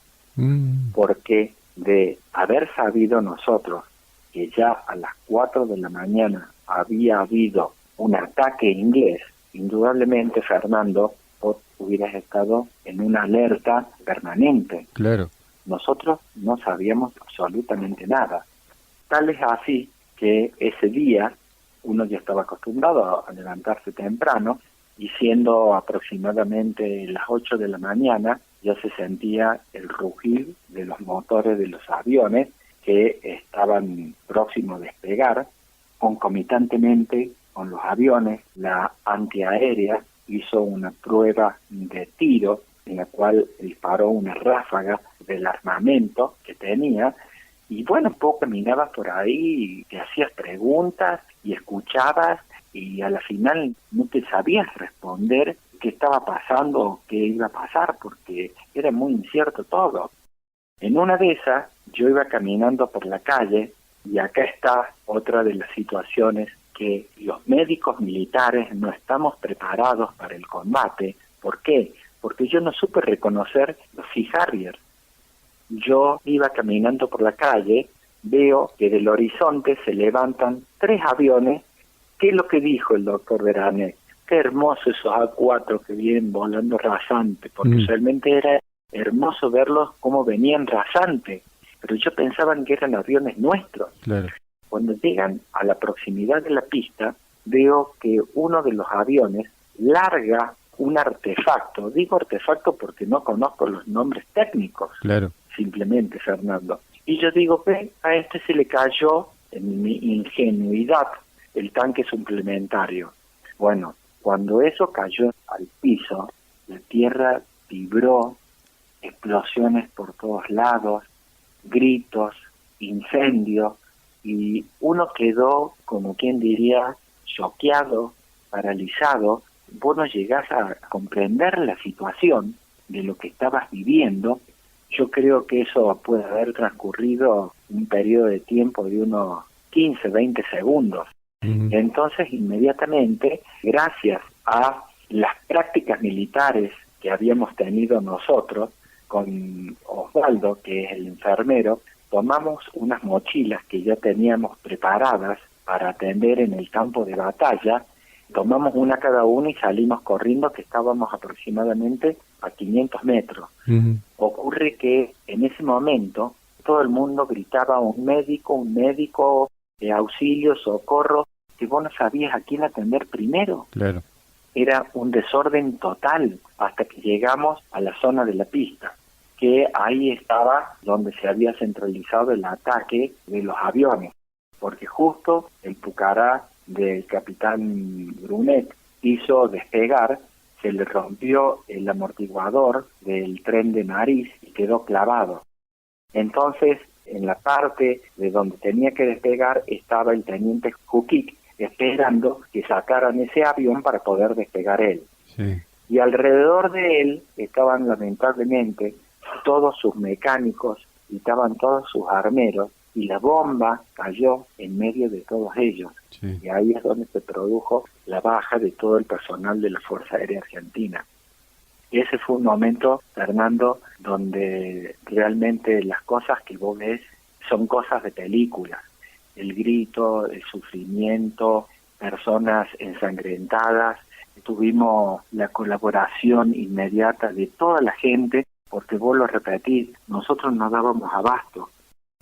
porque de haber sabido nosotros que ya a las 4 de la mañana había habido un ataque inglés, indudablemente, Fernando, vos hubieras estado en una alerta permanente. Claro. Nosotros no sabíamos absolutamente nada. Tal es así que ese día uno ya estaba acostumbrado a levantarse temprano, y siendo aproximadamente las 8 de la mañana ya se sentía el rugir de los motores de los aviones que estaban próximos a despegar. Concomitantemente con los aviones, la antiaérea hizo una prueba de tiro en la cual disparó una ráfaga del armamento que tenía. Y bueno, vos caminabas por ahí y te hacías preguntas y escuchabas, y a la final no te sabías responder qué estaba pasando o qué iba a pasar, porque era muy incierto todo. En una de esas, yo iba caminando por la calle, y acá está otra de las situaciones que los médicos militares no estamos preparados para el combate. ¿Por qué? Porque yo no supe reconocer los Sea Harrier. Yo iba caminando por la calle, veo que del horizonte se levantan 3 aviones. ¿Qué es lo que dijo el doctor Beranek? Qué hermoso esos A4 que vienen volando rasante, porque realmente era hermoso verlos cómo venían rasante, pero yo pensaba que eran aviones nuestros. Claro. Cuando llegan a la proximidad de la pista, veo que uno de los aviones larga un artefacto. Digo artefacto porque no conozco los nombres técnicos. Claro. Simplemente, Fernando. Y yo digo, a este se le cayó, en mi ingenuidad, el tanque suplementario. Bueno, cuando eso cayó al piso, la tierra vibró, explosiones por todos lados, gritos, incendio, y uno quedó, como quien diría, choqueado, paralizado. Vos no llegás a comprender la situación de lo que estabas viviendo. Yo creo que eso puede haber transcurrido un periodo de tiempo de unos 15, 20 segundos. Entonces, inmediatamente, gracias a las prácticas militares que habíamos tenido nosotros, con Osvaldo, que es el enfermero, tomamos unas mochilas que ya teníamos preparadas para atender en el campo de batalla, tomamos una cada uno y salimos corriendo, que estábamos aproximadamente a 500 metros. Ocurre que en ese momento todo el mundo gritaba un médico, auxilio, socorro, que vos no sabías a quién atender primero. Claro. Era un desorden total hasta que llegamos a la zona de la pista, que ahí estaba donde se había centralizado el ataque de los aviones, porque justo el Pucará del capitán Brunet hizo despegar, se le rompió el amortiguador del tren de nariz y quedó clavado. Entonces, en la parte de donde tenía que despegar estaba el teniente Jukik esperando que sacaran ese avión para poder despegar él. Sí. Y alrededor de él estaban lamentablemente todos sus mecánicos y estaban todos sus armeros, y la bomba cayó en medio de todos ellos. Sí. Y ahí es donde se produjo la baja de todo el personal de la Fuerza Aérea Argentina. Ese fue un momento, Fernando, donde realmente las cosas que vos ves son cosas de película. El grito, el sufrimiento, personas ensangrentadas. Tuvimos la colaboración inmediata de toda la gente, porque vos lo repetís, nosotros no dábamos abasto.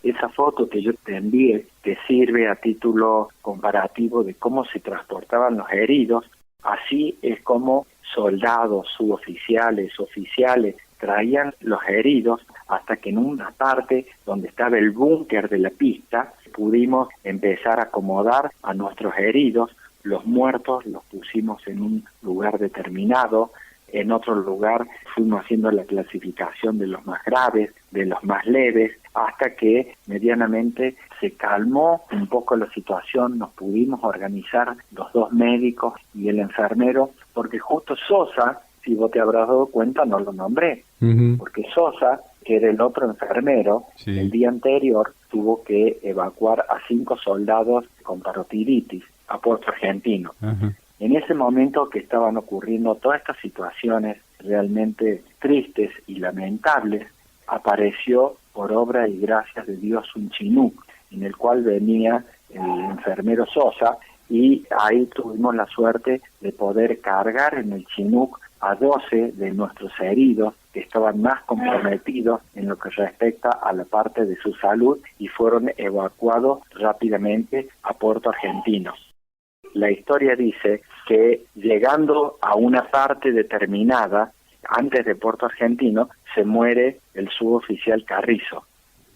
Esa foto que yo te envié te sirve a título comparativo de cómo se transportaban los heridos. Así es como soldados, suboficiales, oficiales traían los heridos hasta que en una parte donde estaba el búnker de la pista pudimos empezar a acomodar a nuestros heridos. Los muertos los pusimos en un lugar determinado. En otro lugar fuimos haciendo la clasificación de los más graves, de los más leves, hasta que medianamente se calmó un poco la situación, nos pudimos organizar los dos médicos y el enfermero, porque justo Sosa, si vos te habrás dado cuenta, no lo nombré, porque Sosa, que era el otro enfermero, sí, el día anterior tuvo que evacuar a 5 soldados con parotiritis a Puerto Argentino. En ese momento que estaban ocurriendo todas estas situaciones realmente tristes y lamentables, apareció por obra y gracias de Dios un Chinook, en el cual venía el enfermero Sosa, y ahí tuvimos la suerte de poder cargar en el Chinook a 12 de nuestros heridos que estaban más comprometidos en lo que respecta a la parte de su salud y fueron evacuados rápidamente a Puerto Argentino. La historia dice que llegando a una parte determinada, antes de Puerto Argentino, se muere el suboficial Carrizo.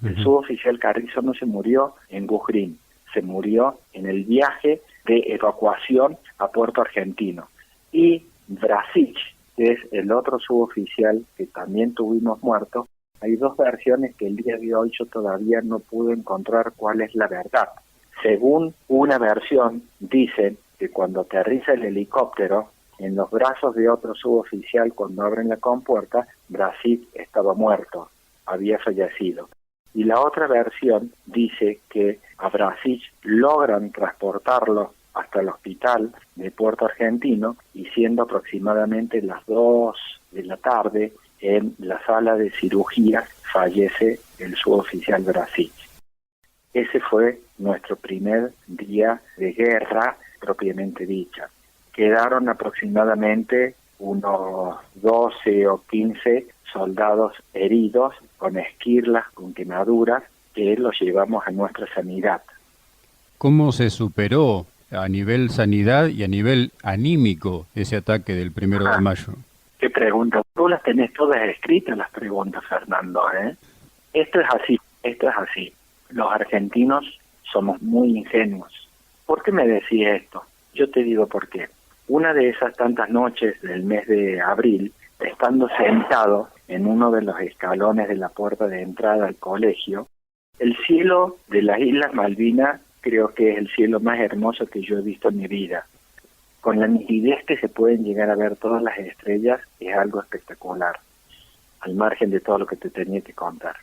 El suboficial Carrizo no se murió en Gujrín, se murió en el viaje de evacuación a Puerto Argentino. Y Brasic, que es el otro suboficial que también tuvimos muerto, hay dos versiones que el día de hoy yo todavía no pude encontrar cuál es la verdad. Según una versión, dicen que cuando aterriza el helicóptero, en los brazos de otro suboficial, cuando abren la compuerta, Brasic estaba muerto, había fallecido. Y la otra versión dice que a Brasic logran transportarlo hasta el hospital de Puerto Argentino y siendo aproximadamente las 2 de la tarde, en la sala de cirugía fallece el suboficial Brasic. Ese fue nuestro primer día de guerra propiamente dicha. Quedaron aproximadamente unos 12 o 15 soldados heridos con esquirlas, con quemaduras, que los llevamos a nuestra sanidad. ¿Cómo se superó a nivel sanidad y a nivel anímico ese ataque del 1 de mayo? ¿Qué preguntas? Tú las tenés todas escritas, las preguntas, Fernando, ¿eh? Esto es así. Los argentinos somos muy ingenuos. ¿Por qué me decís esto? Yo te digo por qué. Una de esas tantas noches del mes de abril, estando sentado en uno de los escalones de la puerta de entrada al colegio, el cielo de las Islas Malvinas creo que es el cielo más hermoso que yo he visto en mi vida. Con la nitidez que se pueden llegar a ver todas las estrellas, es algo espectacular, al margen de todo lo que te tenía que contar.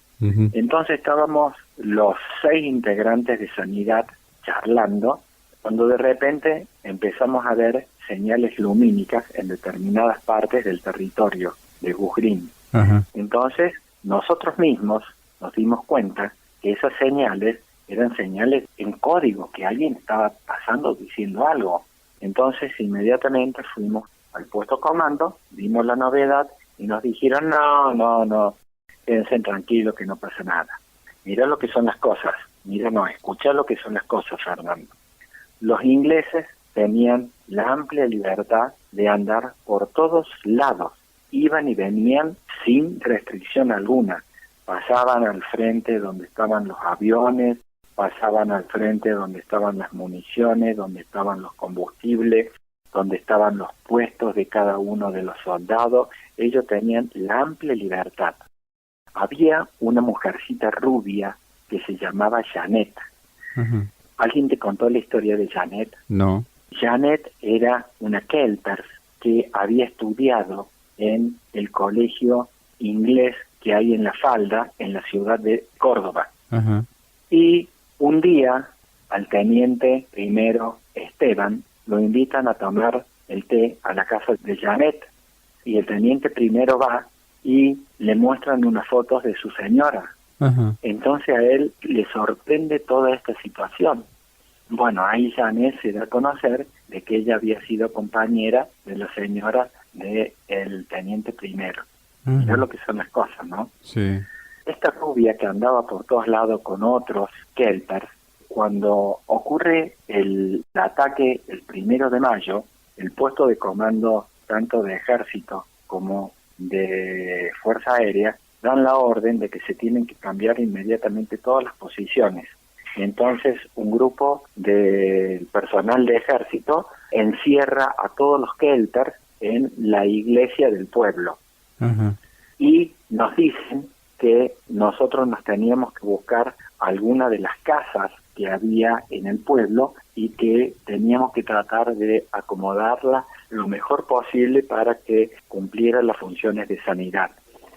Entonces estábamos los 6 integrantes de sanidad charlando, cuando de repente empezamos a ver señales lumínicas en determinadas partes del territorio de Gujrín. Entonces nosotros mismos nos dimos cuenta que esas señales eran señales en código, que alguien estaba pasando diciendo algo. Entonces inmediatamente fuimos al puesto comando, vimos la novedad y nos dijeron no, quédense tranquilos que no pasa nada. Mira lo que son las cosas, escucha lo que son las cosas, Fernando. Los ingleses tenían la amplia libertad de andar por todos lados, iban y venían sin restricción alguna, pasaban al frente donde estaban los aviones, pasaban al frente donde estaban las municiones, donde estaban los combustibles, donde estaban los puestos de cada uno de los soldados. Ellos tenían la amplia libertad. Había una mujercita rubia que se llamaba Janet. ¿Alguien te contó la historia de Janet? No. Janet era una Kelper que había estudiado en el colegio inglés que hay en La Falda, en la ciudad de Córdoba. Ajá. Y un día al teniente primero Esteban lo invitan a tomar el té a la casa de Janet, y el teniente primero va y le muestran unas fotos de su señora. Ajá. Entonces a él le sorprende toda esta situación. Bueno, ahí Janet se da a conocer de que ella había sido compañera de la señora del teniente primero. Mirá lo que son las cosas, ¿no? Sí. Esta rubia que andaba por todos lados con otros kelpers, cuando ocurre el ataque el 1 de mayo, el puesto de comando tanto de ejército como de fuerza aérea dan la orden de que se tienen que cambiar inmediatamente todas las posiciones. Entonces un grupo de personal de ejército encierra a todos los kelpers en la iglesia del pueblo. Ajá. Y nos dicen que nosotros nos teníamos que buscar alguna de las casas que había en el pueblo y que teníamos que tratar de acomodarla lo mejor posible para que cumpliera las funciones de sanidad.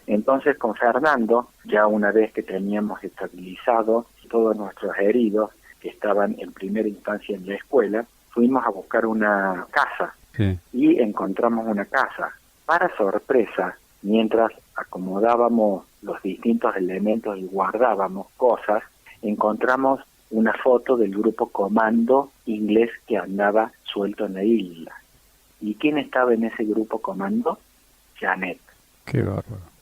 Entonces con Fernando, ya una vez que teníamos estabilizado todos nuestros heridos que estaban en primera instancia en la escuela, fuimos a buscar una casa. Sí. Y encontramos una casa. Para sorpresa, mientras acomodábamos los distintos elementos y guardábamos cosas, encontramos una foto del grupo comando inglés que andaba suelto en la isla. ¿Y quién estaba en ese grupo comando? Janet. Qué bárbaro.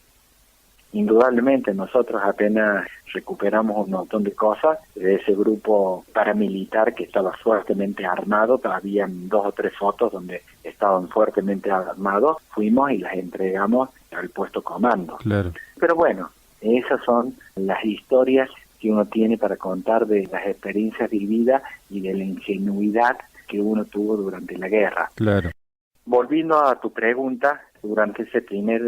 Indudablemente nosotros apenas recuperamos un montón de cosas de ese grupo paramilitar que estaba fuertemente armado. Habían 2 o 3 fotos donde estaban fuertemente armados, fuimos y las entregamos al puesto comando. Claro. Pero bueno, esas son las historias que uno tiene para contar de las experiencias vividas y de la ingenuidad que uno tuvo durante la guerra. Claro. Volviendo a tu pregunta, durante ese primer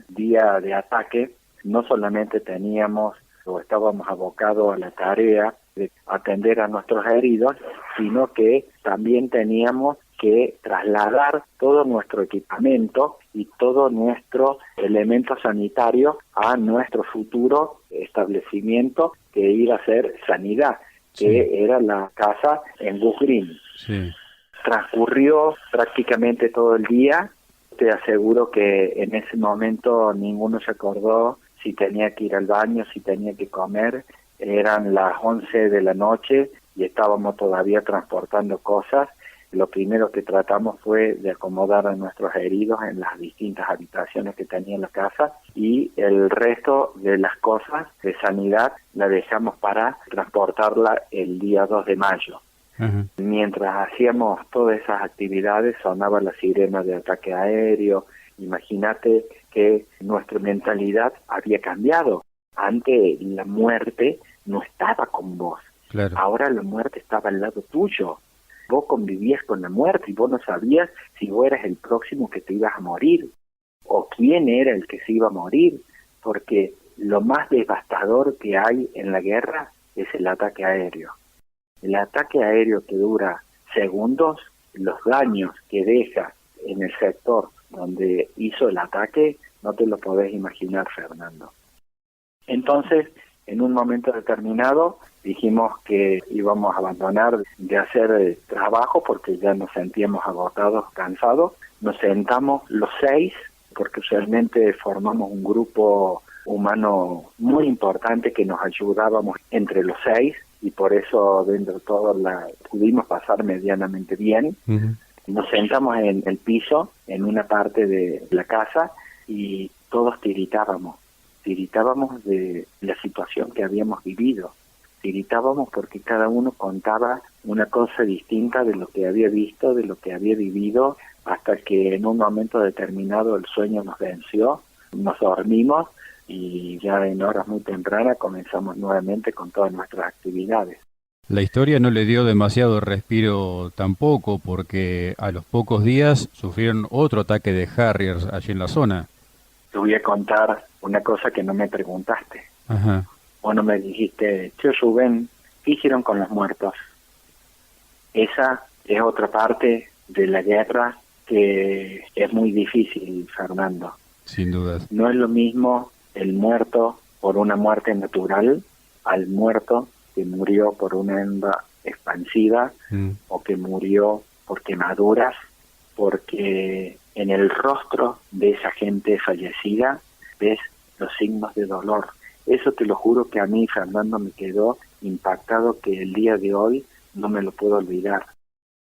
día de ataque, no solamente teníamos o estábamos abocados a la tarea de atender a nuestros heridos, sino que también teníamos que trasladar todo nuestro equipamiento y todo nuestro elemento sanitario a nuestro futuro establecimiento que iba a ser Sanidad, que era la casa en Goose Green. Sí. Transcurrió prácticamente todo el día. Te aseguro que en ese momento ninguno se acordó si tenía que ir al baño, si tenía que comer. Eran las 11 de la noche y estábamos todavía transportando cosas. Lo primero que tratamos fue de acomodar a nuestros heridos en las distintas habitaciones que tenía la casa, y el resto de las cosas de sanidad la dejamos para transportarla el día 2 de mayo. Ajá. Mientras hacíamos todas esas actividades sonaba la sirena de ataque aéreo. Imagínate que nuestra mentalidad había cambiado. Antes la muerte no estaba con vos. Claro. Ahora la muerte estaba al lado tuyo. Vos convivías con la muerte y vos no sabías si vos eras el próximo que te ibas a morir o quién era el que se iba a morir, porque lo más devastador que hay en la guerra es el ataque aéreo. El ataque aéreo que dura segundos, los daños que deja en el sector donde hizo el ataque, no te lo podés imaginar, Fernando. Entonces, en un momento determinado, dijimos que íbamos a abandonar de hacer trabajo porque ya nos sentíamos agotados, cansados. Nos sentamos los 6, porque usualmente formamos un grupo humano muy importante que nos ayudábamos entre los 6, y por eso dentro de todo pudimos pasar medianamente bien. Uh-huh. Nos sentamos en el piso, en una parte de la casa, y todos tiritábamos de la situación que habíamos vivido. Tiritábamos porque cada uno contaba una cosa distinta de lo que había visto, de lo que había vivido, hasta que en un momento determinado el sueño nos venció, nos dormimos y ya en horas muy tempranas comenzamos nuevamente con todas nuestras actividades. La historia no le dio demasiado respiro tampoco, porque a los pocos días sufrieron otro ataque de Harriers allí en la zona. Te voy a contar una cosa que no me preguntaste. Ajá. O no me dijiste, tío Rubén, ¿qué hicieron con los muertos? Esa es otra parte de la guerra que es muy difícil, Fernando. Sin dudas. No es lo mismo el muerto por una muerte natural al muerto que murió por una herida expansiva o que murió por quemaduras, porque en el rostro de esa gente fallecida ves los signos de dolor. Eso te lo juro que a mí, Fernando, me quedó impactado, que el día de hoy no me lo puedo olvidar.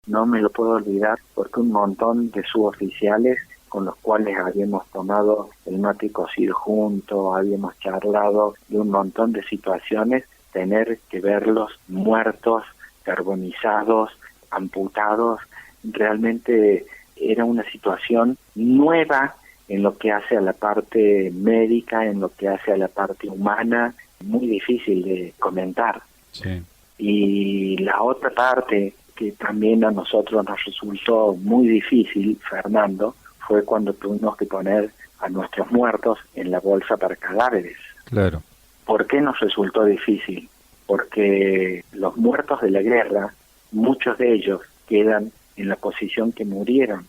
No me lo puedo olvidar porque un montón de suboficiales con los cuales habíamos tomado el mate y cocido juntos, habíamos charlado de un montón de situaciones, tener que verlos muertos, carbonizados, amputados, realmente era una situación nueva en lo que hace a la parte médica, en lo que hace a la parte humana, muy difícil de comentar. Sí. Y la otra parte que también a nosotros nos resultó muy difícil, Fernando, fue cuando tuvimos que poner a nuestros muertos en la bolsa para cadáveres. Claro. ¿Por qué nos resultó difícil? Porque los muertos de la guerra, muchos de ellos quedan en la posición que murieron,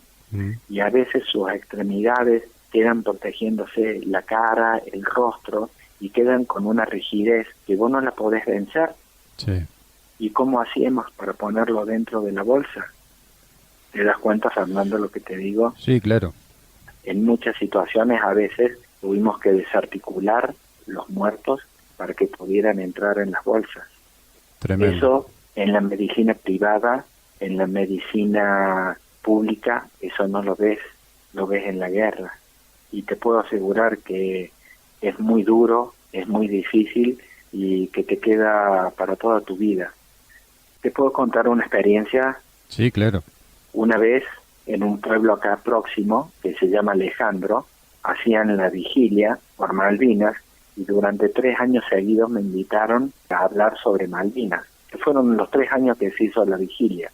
y a veces sus extremidades quedan protegiéndose la cara, el rostro, y quedan con una rigidez que vos no la podés vencer. Sí. ¿Y cómo hacíamos para ponerlo dentro de la bolsa? ¿Te das cuenta, Fernando, lo que te digo? Sí, claro. En muchas situaciones a veces tuvimos que desarticular los muertos para que pudieran entrar en las bolsas. Tremendo. Eso en la medicina privada, en la medicina pública, eso no lo ves en la guerra. Y te puedo asegurar que es muy duro, es muy difícil y que te queda para toda tu vida. ¿Te puedo contar una experiencia? Sí, claro. Una vez, en un pueblo acá próximo, que se llama Alejandro, hacían la vigilia por Malvinas, y durante 3 años seguidos me invitaron a hablar sobre Malvinas, que fueron los 3 años que se hizo la vigilia.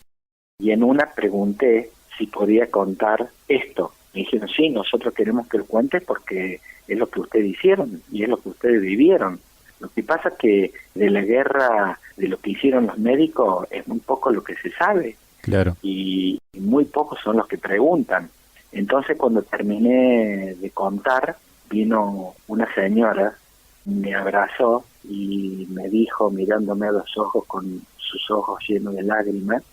Y en una pregunté si podía contar esto. Me dijeron, sí, nosotros queremos que lo cuente porque es lo que ustedes hicieron y es lo que ustedes vivieron. Lo que pasa es que de la guerra, de lo que hicieron los médicos, es muy poco lo que se sabe. Claro. Y muy pocos son los que preguntan. Entonces, cuando terminé de contar, vino una señora, me abrazó y me dijo, mirándome a los ojos con sus ojos llenos de lágrimas,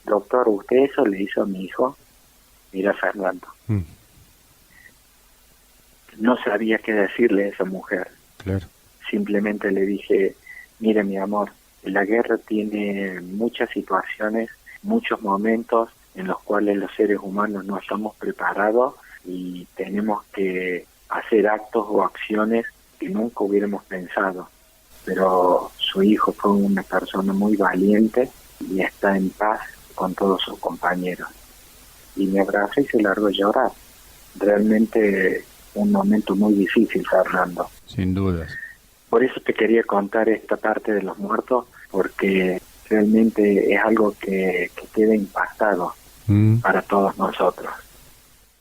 doctor, ¿usted eso le hizo a mi hijo? Mira, Fernando. No sabía qué decirle a esa mujer. Claro. Simplemente le dije, mire mi amor, la guerra tiene muchas situaciones, muchos momentos en los cuales los seres humanos no estamos preparados y tenemos que hacer actos o acciones que nunca hubiéramos pensado. Pero su hijo fue una persona muy valiente y está en paz con todos sus compañeros. Y me abrazó y se largó a llorar. Realmente un momento muy difícil, Fernando. Sin dudas. Por eso te quería contar esta parte de los muertos, porque realmente es algo que queda impactado para todos nosotros.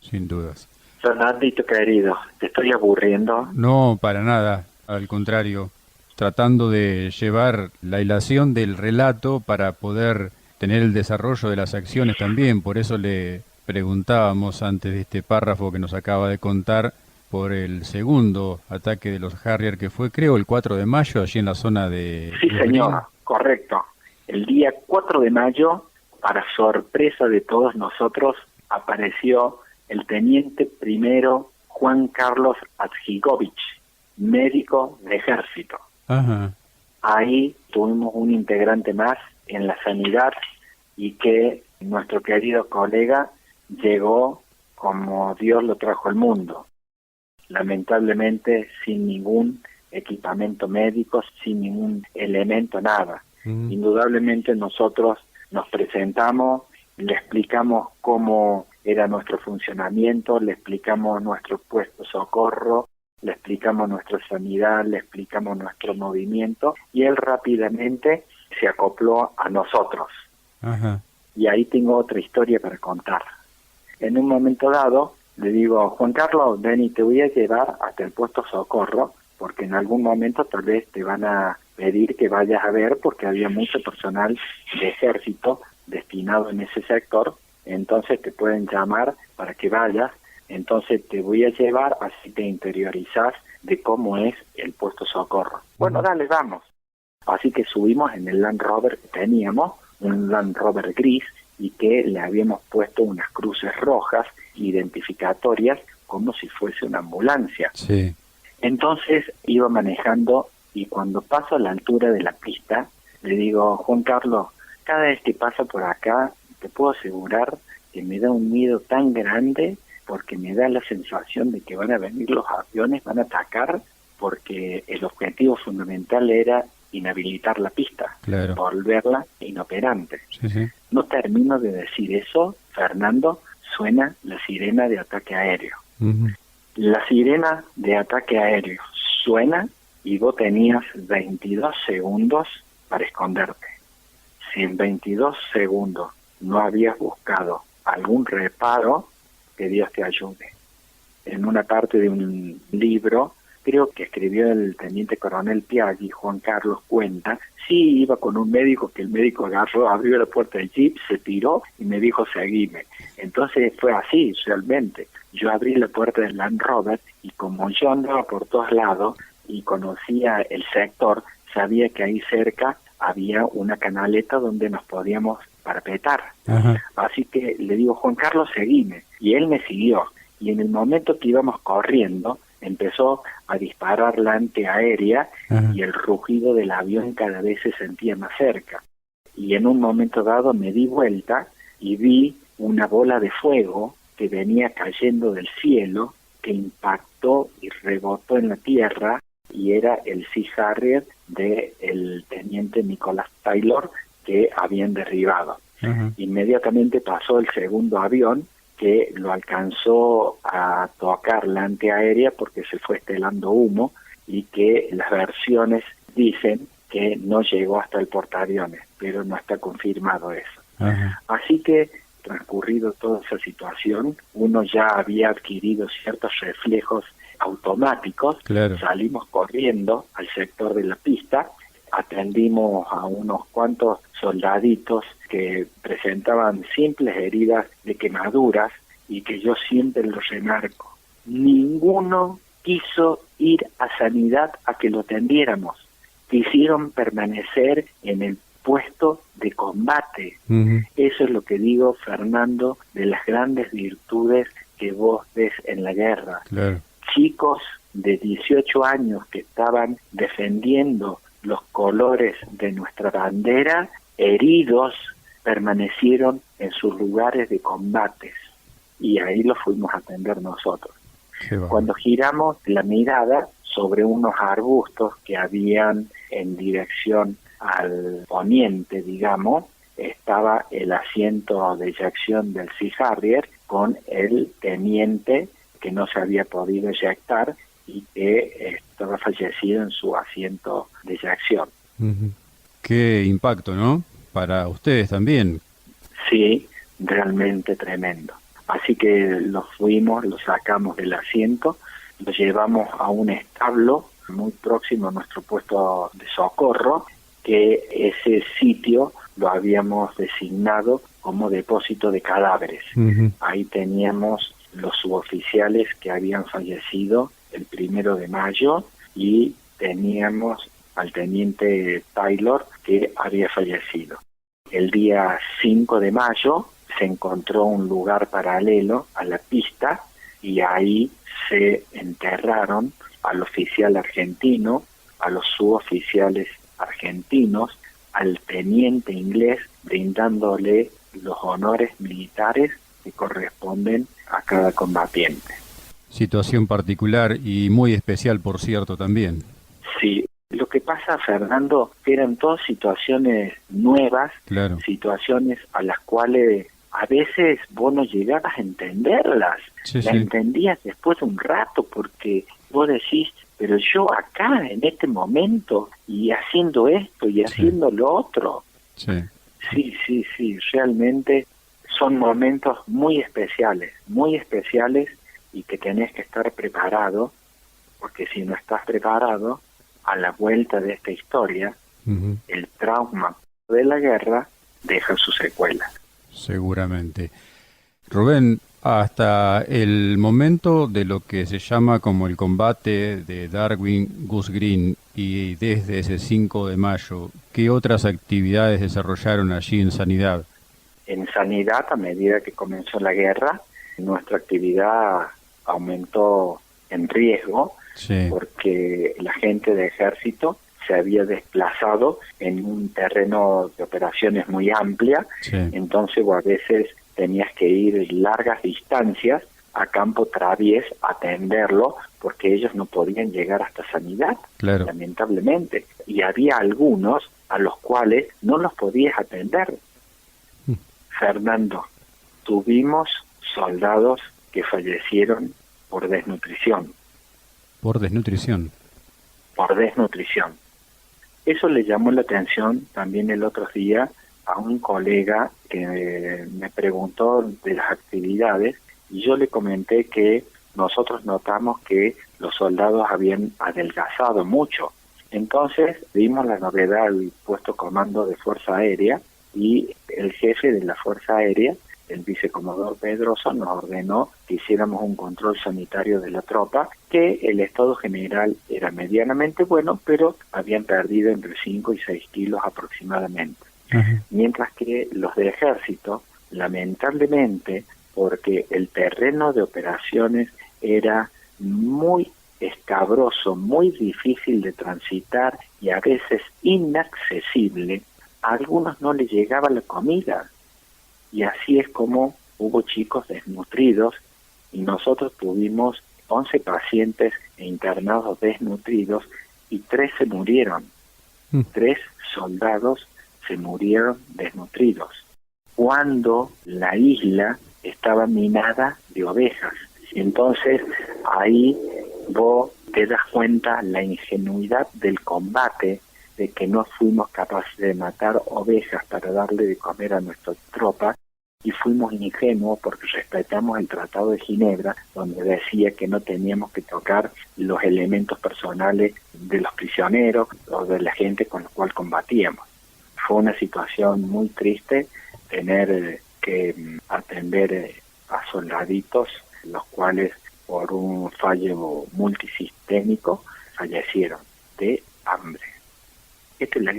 Sin dudas. Fernandito querido, ¿te estoy aburriendo? No, para nada. Al contrario, tratando de llevar la hilación del relato para poder tener el desarrollo de las acciones también. Por eso le preguntábamos antes de este párrafo que nos acaba de contar por el segundo ataque de los Harrier, que fue, creo, el 4 de mayo, allí en la zona de... Sí, señor, correcto. El día 4 de mayo, para sorpresa de todos nosotros, apareció el teniente primero Juan Carlos Adzhigovich, médico de ejército. Ajá. Ahí tuvimos un integrante más en la sanidad y que nuestro querido colega llegó como Dios lo trajo al mundo. Lamentablemente sin ningún equipamiento médico, sin ningún elemento, nada. Indudablemente nosotros nos presentamos, le explicamos cómo era nuestro funcionamiento, le explicamos nuestro puesto de socorro, le explicamos nuestra sanidad, le explicamos nuestro movimiento y él rápidamente se acopló a nosotros. Ajá. Y ahí tengo otra historia para contar. En un momento dado le digo, Juan Carlos, ven y te voy a llevar hasta el puesto socorro, porque en algún momento tal vez te van a pedir que vayas a ver, porque había mucho personal de ejército destinado en ese sector, entonces te pueden llamar para que vayas, entonces te voy a llevar, así te interiorizás de cómo es el puesto Socorro. Bueno, dale, vamos. Así que subimos en el Land Rover que teníamos, un Land Rover gris, y que le habíamos puesto unas cruces rojas identificatorias como si fuese una ambulancia. Sí. Entonces iba manejando y cuando paso a la altura de la pista, le digo, Juan Carlos, cada vez que pasa por acá, te puedo asegurar que me da un miedo tan grande porque me da la sensación de que van a venir los aviones, van a atacar, porque el objetivo fundamental era inhabilitar la pista, claro, volverla inoperante. Sí, sí. No termino de decir eso, Fernando, suena la sirena de ataque aéreo. Uh-huh. La sirena de ataque aéreo suena y vos tenías 22 segundos para esconderte. Si en 22 segundos no habías buscado algún reparo, que Dios te ayude. En una parte de un libro, creo que escribió el teniente coronel Piaggi, Juan Carlos cuenta, sí iba con un médico, que el médico abrió la puerta del jeep, se tiró y me dijo, seguime. Entonces fue así, realmente. Yo abrí la puerta del Land Rover y como yo andaba por todos lados y conocía el sector, sabía que ahí cerca había una canaleta donde nos podíamos parapetar. Ajá. Así que le digo, Juan Carlos, seguime. Y él me siguió. Y en el momento que íbamos corriendo, empezó a disparar la antiaérea. Ajá. Y el rugido del avión cada vez se sentía más cerca. Y en un momento dado me di vuelta y vi una bola de fuego que venía cayendo del cielo, que impactó y rebotó en la tierra, y era el Sea Harrier del teniente Nicholas Taylor, que habían derribado. Uh-huh. Inmediatamente pasó el segundo avión, que lo alcanzó a tocar la antiaérea porque se fue estelando humo, y que las versiones dicen que no llegó hasta el portaaviones, pero no está confirmado eso. Uh-huh. Así que, transcurrido toda esa situación, uno ya había adquirido ciertos reflejos automáticos. Claro. Salimos corriendo al sector de la pista, atendimos a unos cuantos soldaditos que presentaban simples heridas de quemaduras, y que yo siempre los remarco. Ninguno quiso ir a sanidad a que lo atendiéramos. Quisieron permanecer en el puesto de combate. Uh-huh. Eso es lo que digo, Fernando, de las grandes virtudes que vos ves en la guerra. Claro. Chicos de 18 años que estaban defendiendo los colores de nuestra bandera, heridos, permanecieron en sus lugares de combates, y ahí los fuimos a atender nosotros. Cuando giramos la mirada sobre unos arbustos que habían en dirección al poniente, digamos, estaba el asiento de eyección del Sea Harrier con el teniente que no se había podido eyectar y que estaba fallecido en su asiento de eyección. Uh-huh. Qué impacto, ¿no? Para ustedes también. Sí, realmente tremendo. Así que lo sacamos del asiento, lo llevamos a un establo muy próximo a nuestro puesto de socorro, que ese sitio lo habíamos designado como depósito de cadáveres. Uh-huh. Ahí teníamos los suboficiales que habían fallecido el 1 de mayo y teníamos al teniente Taylor que había fallecido. El día 5 de mayo se encontró un lugar paralelo a la pista y ahí se enterraron al oficial argentino, a los suboficiales argentinos, al teniente inglés, brindándole los honores militares que corresponden a cada combatiente. Situación particular y muy especial, por cierto, también. Sí, lo que pasa, Fernando, eran todas situaciones nuevas, claro. Situaciones a las cuales a veces vos no llegabas a entenderlas. Sí, las entendías después de un rato, porque vos decís, pero yo acá, en este momento, y haciendo esto, y haciendo lo otro. Sí, realmente son momentos muy especiales, y que tenés que estar preparado, porque si no estás preparado, a la vuelta de esta historia, uh-huh, el trauma de la guerra deja su secuela. Seguramente. Rubén, hasta el momento de lo que se llama como el combate de Darwin Goose Green y desde ese 5 de mayo, ¿qué otras actividades desarrollaron allí en Sanidad? En Sanidad, a medida que comenzó la guerra, nuestra actividad aumentó en riesgo, Sí. porque la gente de ejército se había desplazado en un terreno de operaciones muy amplia, Sí. entonces a veces tenías que ir largas distancias a campo traviés a atenderlo, porque ellos no podían llegar hasta Sanidad, Claro. lamentablemente, y había algunos a los cuales no los podías atender. Fernando, tuvimos soldados que fallecieron por desnutrición. Por desnutrición. Por desnutrición. Eso le llamó la atención también el otro día a un colega que me preguntó de las actividades, y yo le comenté que nosotros notamos que los soldados habían adelgazado mucho. Entonces dimos la novedad al puesto comando de Fuerza Aérea, y el jefe de la Fuerza Aérea, el vicecomodoro Pedroso, nos ordenó que hiciéramos un control sanitario de la tropa, que el estado general era medianamente bueno, pero habían perdido entre 5 y 6 kilos aproximadamente. Ajá. Mientras que los de ejército, lamentablemente, porque el terreno de operaciones era muy escabroso, muy difícil de transitar y a veces inaccesible, a algunos no les llegaba la comida. Y así es como hubo chicos desnutridos, y nosotros tuvimos 11 pacientes internados desnutridos y 3 se murieron. 3 soldados se murieron desnutridos, cuando la isla estaba minada de ovejas. Entonces ahí vos te das cuenta la ingenuidad del combate, de que no fuimos capaces de matar ovejas para darle de comer a nuestra tropa, y fuimos ingenuos porque respetamos el Tratado de Ginebra, donde decía que no teníamos que tocar los elementos personales de los prisioneros o de la gente con la cual combatíamos. Fue una situación muy triste tener que atender a soldaditos, los cuales por un fallo multisistémico fallecieron de hambre. Esta es la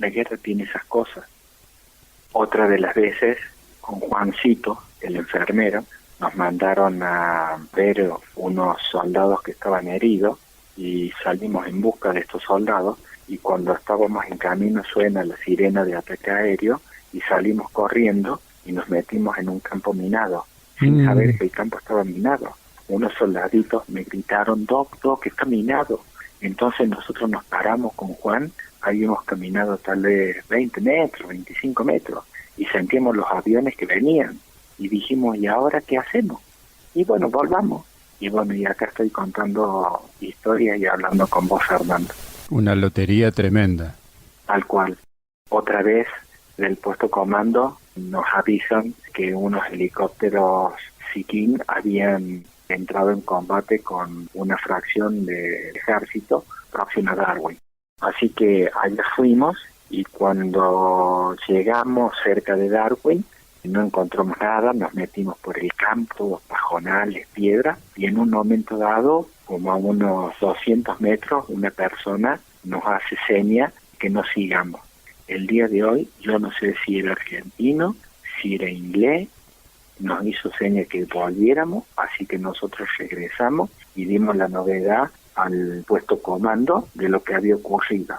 guerra tiene esas cosas. Otra de las veces, con Juancito, el enfermero, nos mandaron a ver unos soldados que estaban heridos, y salimos en busca de estos soldados, y cuando estábamos en camino suena la sirena de ataque aéreo, y salimos corriendo y nos metimos en un campo minado, sin saber que el campo estaba minado. Unos soldaditos me gritaron, Doc, está minado. Entonces nosotros nos paramos con Juan, habíamos caminado tal vez 20 metros, 25 metros, y sentíamos los aviones que venían, y dijimos, ¿y ahora qué hacemos? Y bueno, volvamos. Y bueno, y acá estoy contando historias y hablando con vos, Fernando. Una lotería tremenda. Tal cual. Otra vez, del puesto comando, nos avisan que unos helicópteros Siquín habían entrado en combate con una fracción del ejército próxima a Darwin. Así que allá fuimos, y cuando llegamos cerca de Darwin no encontramos nada, nos metimos por el campo, pajonales, piedras, y en un momento dado, como a unos 200 metros, una persona nos hace seña que nos sigamos. El día de hoy yo no sé si era argentino, si era inglés, nos hizo seña que volviéramos, así que nosotros regresamos y dimos la novedad al puesto comando de lo que había ocurrido.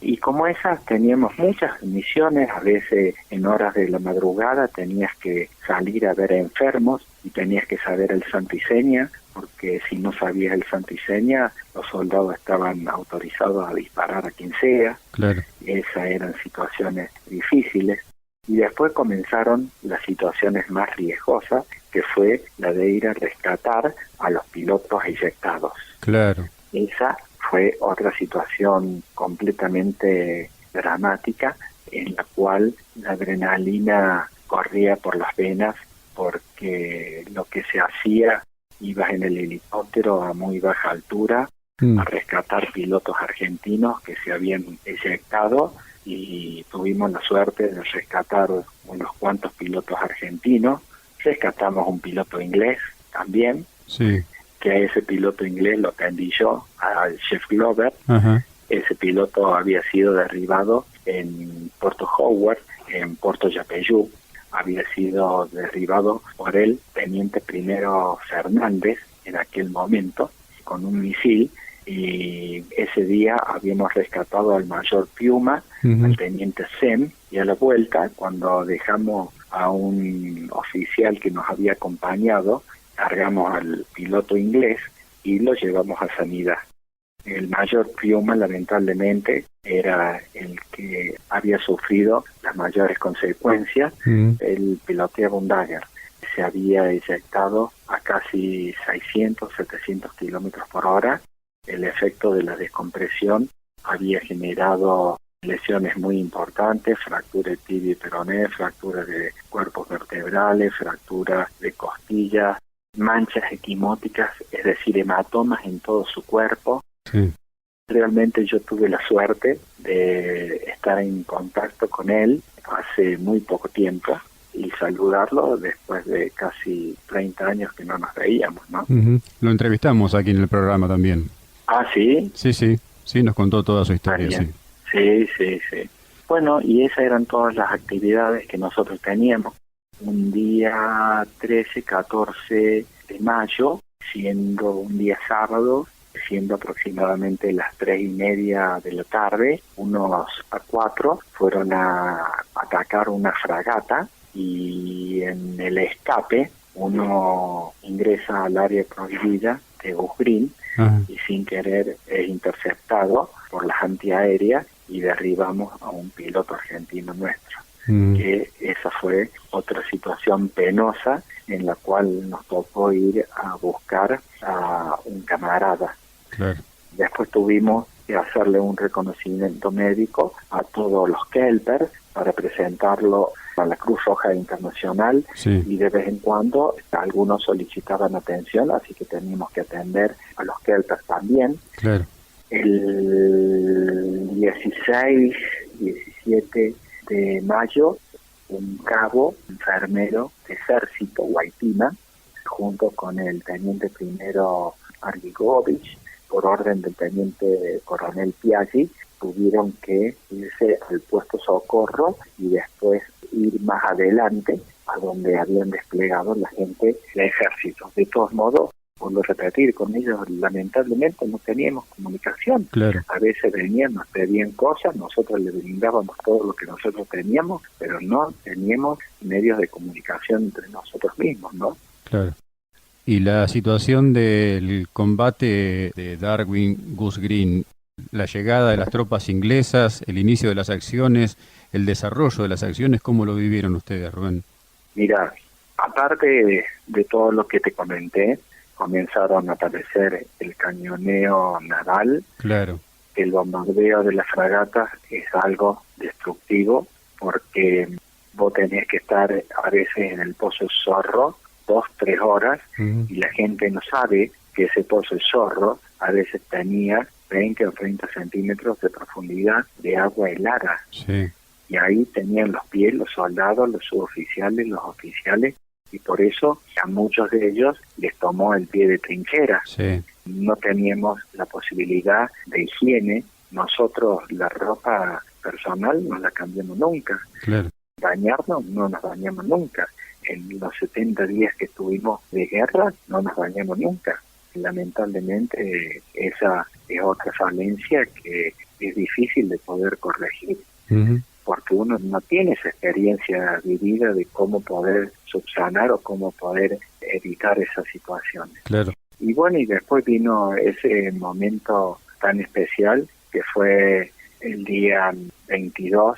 Y como esas teníamos muchas misiones, a veces en horas de la madrugada tenías que salir a ver a enfermos y tenías que saber el santo y seña, porque si no sabías el santo y seña, los soldados estaban autorizados a disparar a quien sea. Claro. Esas eran situaciones difíciles. Y después comenzaron las situaciones más riesgosas, que fue la de ir a rescatar a los pilotos eyectados. Claro. Esa fue otra situación completamente dramática, en la cual la adrenalina corría por las venas, porque lo que se hacía, ibas en el helicóptero a muy baja altura a rescatar pilotos argentinos que se habían eyectado, y tuvimos la suerte de rescatar unos cuantos pilotos argentinos, Rescatamos un piloto inglés también, Sí. que a ese piloto inglés lo atendí yo, al Chef Glover. Ajá. Ese piloto había sido derribado en Puerto Howard, en Puerto Yapeyú. Había sido derribado por el teniente primero Fernández en aquel momento, con un misil, y ese día habíamos rescatado al mayor Piuma, al teniente Sem, y a la vuelta, cuando dejamos a un oficial que nos había acompañado, cargamos al piloto inglés y lo llevamos a sanidad. El mayor Piuma, lamentablemente, era el que había sufrido las mayores consecuencias. Él piloteaba un Dagger. Se había eyectado a casi 600, 700 kilómetros por hora. El efecto de la descompresión había generado lesiones muy importantes, fractura de tibia y peroné, fractura de cuerpos vertebrales, fractura de costillas, manchas equimóticas, es decir, hematomas en todo su cuerpo. Sí. Realmente yo tuve la suerte de estar en contacto con él hace muy poco tiempo y saludarlo después de casi 30 años que no nos veíamos, ¿no? Lo entrevistamos aquí en el programa también. ¿Ah, sí? Sí, nos contó toda su historia, sí. Sí. Bueno, y esas eran todas las actividades que nosotros teníamos. Un día 13, 14 de mayo, siendo un día sábado, siendo aproximadamente las 3:30 de la tarde, unos A4 fueron a atacar una fragata y en el escape uno ingresa al área prohibida de Goose Green y sin querer es interceptado por las antiaéreas y derribamos a un piloto argentino nuestro. Que esa fue otra situación penosa en la cual nos tocó ir a buscar a un camarada. Claro. Después tuvimos que hacerle un reconocimiento médico a todos los Kelpers para presentarlo a la Cruz Roja Internacional, y de vez en cuando algunos solicitaban atención, así que teníamos que atender a los Kelpers también. Claro. El 16, 17 de mayo, un cabo enfermero de ejército, Guaytima, junto con el teniente primero Argigovich, por orden del teniente coronel Piaggi, tuvieron que irse al puesto Socorro y después ir más adelante a donde habían desplegado la gente del ejército. De todos modos, vuelvo a repetir, con ellos lamentablemente no teníamos comunicación. Claro. A veces venían, nos pedían cosas, nosotros les brindábamos todo lo que nosotros teníamos, pero no teníamos medios de comunicación entre nosotros mismos, ¿no? Claro. Y la situación del combate de Darwin Goose Green, la llegada de las tropas inglesas, el inicio de las acciones, el desarrollo de las acciones, ¿cómo lo vivieron ustedes, Rubén? Mira, aparte de todo lo que te comenté, comenzaron a aparecer el cañoneo naval. Claro. El bombardeo de las fragatas es algo destructivo porque vos tenés que estar a veces en el Pozo Zorro 2-3 horas y la gente no sabe que ese Pozo Zorro a veces tenía 20 o 30 centímetros de profundidad de agua helada. Sí. Y ahí tenían los pies los soldados, los suboficiales, los oficiales, y por eso a muchos de ellos les tomó el pie de trinchera. Sí. No teníamos la posibilidad de higiene. Nosotros la ropa personal no la cambiamos nunca. Claro. Bañarnos no nos bañamos nunca. En los 70 días que estuvimos de guerra no nos bañamos nunca. Lamentablemente esa es otra falencia que es difícil de poder corregir. Porque uno no tiene esa experiencia vivida de cómo poder subsanar o cómo poder evitar esas situaciones. Claro. Y bueno, y después vino ese momento tan especial que fue el día 22,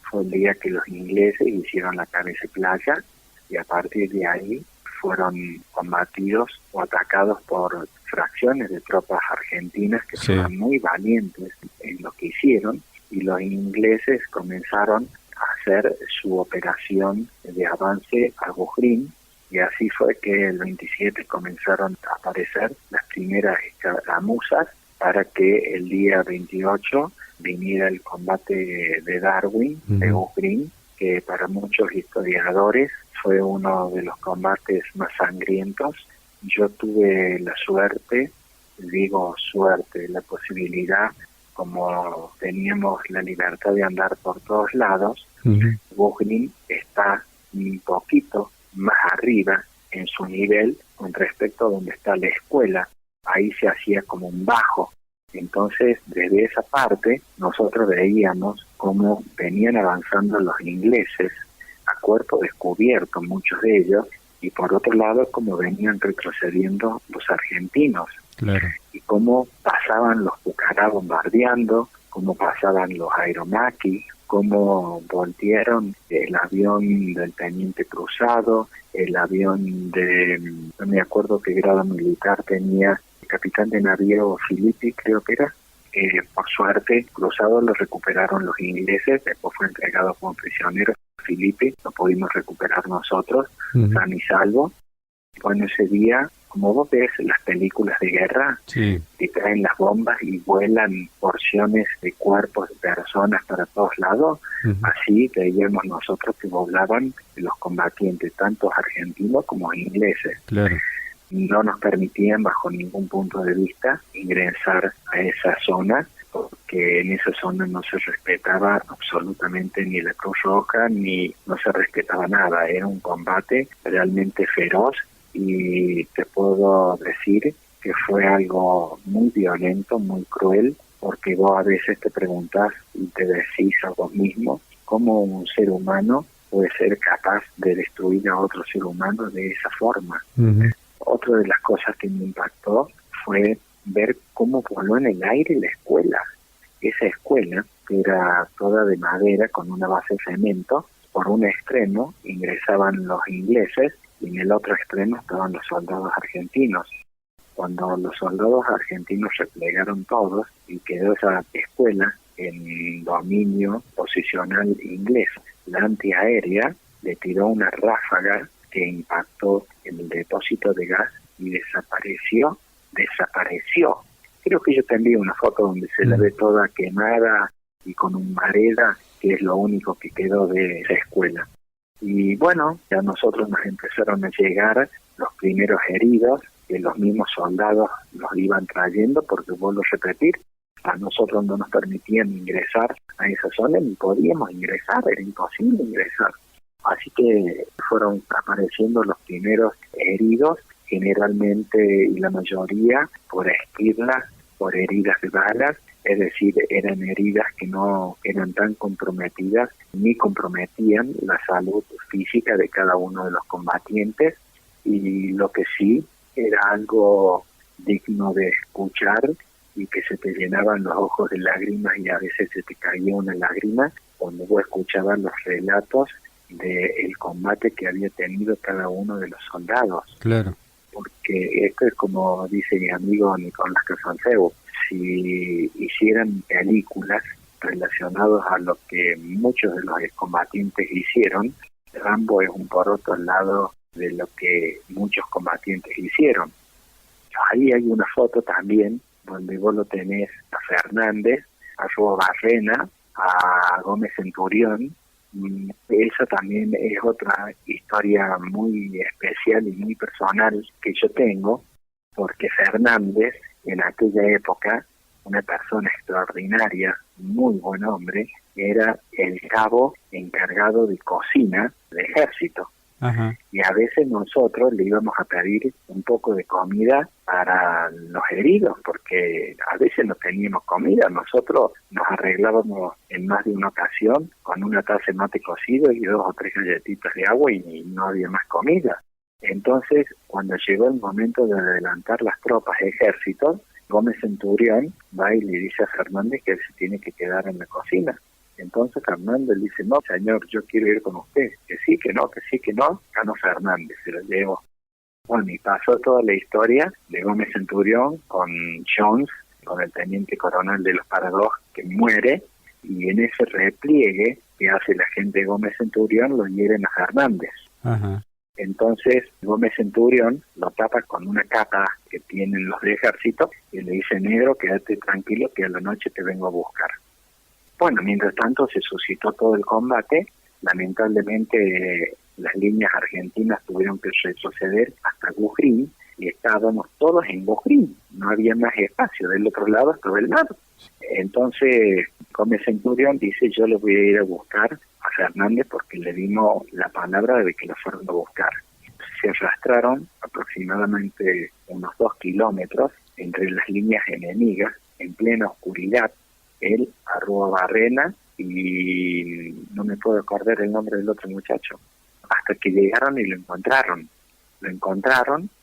fue el día que los ingleses hicieron la Cabeza Playa, y a partir de ahí fueron combatidos o atacados por fracciones de tropas argentinas que fueron muy valientes en lo que hicieron, y los ingleses comenzaron a hacer su operación de avance a Goose Green, y así fue que el 27 comenzaron a aparecer las primeras escaramuzas para que el día 28 viniera el combate de Darwin, de Goose Green, que para muchos historiadores fue uno de los combates más sangrientos. Yo tuve la suerte, digo suerte, la posibilidad, como teníamos la libertad de andar por todos lados, Bugnin está un poquito más arriba en su nivel con respecto a donde está la escuela. Ahí se hacía como un bajo. Entonces, desde esa parte, nosotros veíamos cómo venían avanzando los ingleses a cuerpo descubierto, muchos de ellos, y por otro lado, cómo venían retrocediendo los argentinos. Claro. Y cómo pasaban los Pucará bombardeando, cómo pasaban los aeromaquis, cómo voltearon el avión del teniente Cruzado, el avión de, no me acuerdo qué grado militar tenía, el capitán de navío Filippi, creo que era. Por suerte, Cruzado lo recuperaron los ingleses, después fue entregado como prisionero. Filippi lo pudimos recuperar nosotros, san y salvo. Bueno, ese día, como vos ves en las películas de guerra, sí, que traen las bombas y vuelan porciones de cuerpos de personas para todos lados, así veíamos nosotros que volaban los combatientes, tanto argentinos como ingleses. Claro. No nos permitían bajo ningún punto de vista ingresar a esa zona, porque en esa zona no se respetaba absolutamente ni la Cruz Roja, ni no se respetaba nada. Era un combate realmente feroz y te puedo decir que fue algo muy violento, muy cruel, porque vos a veces te preguntás y te decís a vos mismo cómo un ser humano puede ser capaz de destruir a otro ser humano de esa forma. Otra de las cosas que me impactó fue ver cómo voló en el aire la escuela. Esa escuela, que era toda de madera con una base de cemento, por un extremo ingresaban los ingleses y en el otro extremo estaban los soldados argentinos. Cuando los soldados argentinos replegaron todos y quedó esa escuela en dominio posicional inglés, la antiaérea le tiró una ráfaga que impactó en el depósito de gas y desapareció. Creo que yo te envío una foto donde se la ve toda quemada y con un mareda, que es lo único que quedó de esa escuela. Y bueno, ya a nosotros nos empezaron a llegar los primeros heridos, que los mismos soldados los iban trayendo, porque vuelvo a repetir, a nosotros no nos permitían ingresar a esa zona, ni podíamos ingresar, era imposible ingresar. Así que fueron apareciendo los primeros heridos, generalmente y la mayoría por esquirlas, por heridas de balas, es decir, eran heridas que no eran tan comprometidas ni comprometían la salud física de cada uno de los combatientes, y lo que sí era algo digno de escuchar y que se te llenaban los ojos de lágrimas y a veces se te caía una lágrima cuando vos escuchabas los relatos del combate que había tenido cada uno de los soldados. Claro. Porque esto es como dice mi amigo Nicolás Casanseu, si hicieran películas relacionadas a lo que muchos de los combatientes hicieron, Rambo es un poroto al lado de lo que muchos combatientes hicieron. Ahí hay una foto también donde vos lo tenés a Fernández, a Barrena, a Gómez Centurión. Esa también es otra historia muy especial y muy personal que yo tengo, porque Fernández, en aquella época, una persona extraordinaria, muy buen hombre, era el cabo encargado de cocina del ejército. Ajá. Y a veces nosotros le íbamos a pedir un poco de comida para los heridos, porque a veces no teníamos comida. Nosotros nos arreglábamos en más de una ocasión con una taza de mate cocido y 2 o 3 galletitas de agua y no había más comida. Entonces, cuando llegó el momento de adelantar las tropas ejércitos, Gómez Centurión va y le dice a Fernández que él se tiene que quedar en la cocina. Entonces Fernández le dice, no, señor, yo quiero ir con usted. Que sí, que no, ganó Fernández, se lo llevó. Bueno, y pasó toda la historia de Gómez Centurión con Jones, con el teniente coronel de los Parados, que muere, y en ese repliegue que hace la gente de Gómez Centurión lo hieren a Fernández. Ajá. Entonces Gómez Centurión lo tapa con una capa que tienen los de ejército y le dice, negro, quédate tranquilo que a la noche te vengo a buscar. Bueno, mientras tanto se suscitó todo el combate lamentablemente las líneas argentinas tuvieron que retroceder hasta Gujrín y estábamos todos en Gujrín, no había más espacio, del otro lado estaba el mar. Entonces Gómez Centurión dice: yo le voy a ir a buscar a Fernández porque le dimos la palabra de que lo fueron a buscar. Se arrastraron aproximadamente unos 2 kilómetros entre las líneas enemigas en plena oscuridad, él a Rúa Barrena y no me puedo acordar el nombre del otro muchacho, hasta que llegaron y lo encontraron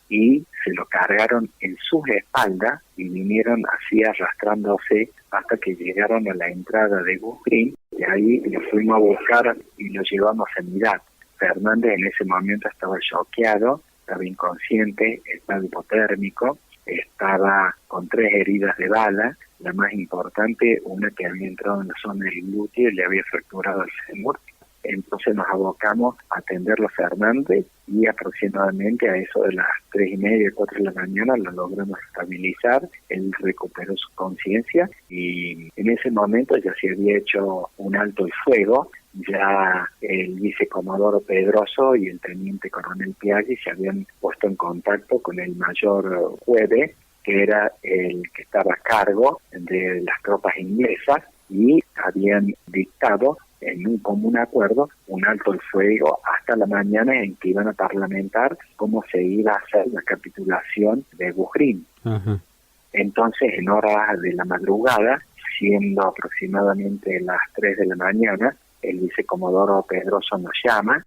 y se lo cargaron en sus espaldas y vinieron así arrastrándose hasta que llegaron a la entrada de Gujrín, y ahí lo fuimos a buscar y lo llevamos a Mirat. Fernández en ese momento estaba choqueado, estaba inconsciente, estaba hipotérmico, estaba con 3 heridas de bala, la más importante, una que había entrado en la zona del glúteo y le había fracturado el fémur. Entonces nos abocamos a atenderlo a Fernández y aproximadamente a eso de las 3:30, 4 de la mañana lo logramos estabilizar, él recuperó su conciencia y en ese momento ya se había hecho un alto el fuego, ya el vicecomodoro Pedroso y el teniente coronel Piaggi se habían puesto en contacto con el mayor Jueve, que era el que estaba a cargo de las tropas inglesas, y habían dictado en un común acuerdo un alto el fuego hasta la mañana en que iban a parlamentar cómo se iba a hacer la capitulación de Gujrín. Uh-huh. Entonces, en horas de la madrugada, siendo aproximadamente las 3 de la mañana, el vicecomodoro Pedroso nos llama,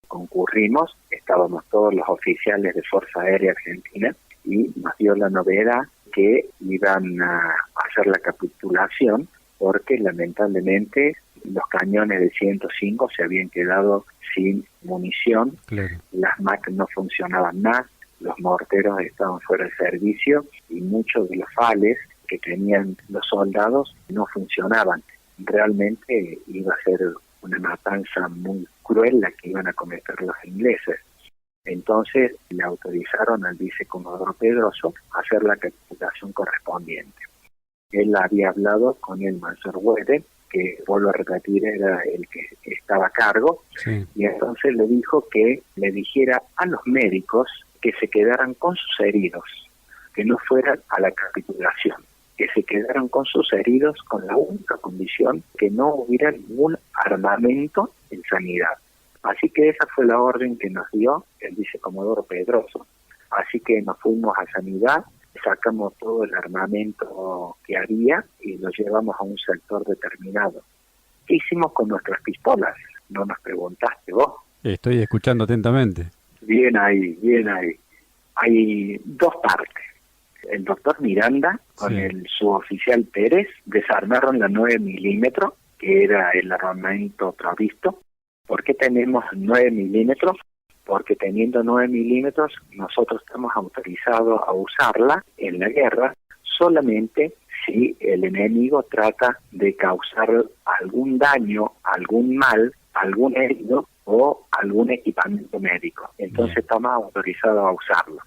concurrimos, estábamos todos los oficiales de Fuerza Aérea Argentina y nos dio la novedad que iban a hacer la capitulación porque lamentablemente los cañones de 105 se habían quedado sin munición, claro. Las MAC no funcionaban más, los morteros estaban fuera de servicio y muchos de los fales que tenían los soldados no funcionaban. Realmente iba a ser una matanza muy cruel la que iban a cometer los ingleses. Entonces le autorizaron al vicecomodoro Pedroso a hacer la capitulación correspondiente. Él había hablado con el mayor Huete, que vuelvo a repetir era el que estaba a cargo, sí. Y entonces le dijo que le dijera a los médicos que se quedaran con sus heridos, que no fueran a la capitulación, que se quedaran con sus heridos con la única condición que no hubiera ningún armamento en sanidad. Así que esa fue la orden que nos dio el vicecomodoro Pedroso. Así que nos fuimos a sanidad, sacamos todo el armamento que había y lo llevamos a un sector determinado. ¿Qué hicimos con nuestras pistolas? No nos preguntaste vos. Estoy escuchando atentamente. Bien ahí, bien ahí. Hay 2 partes. El doctor Miranda con sí. El suboficial Pérez desarmaron la 9 milímetros, que era el armamento provisto. ¿Por qué tenemos 9 milímetros? Porque teniendo 9 milímetros nosotros estamos autorizados a usarla en la guerra solamente si el enemigo trata de causar algún daño, algún mal, algún herido o algún equipamiento médico. Entonces estamos autorizados a usarlo.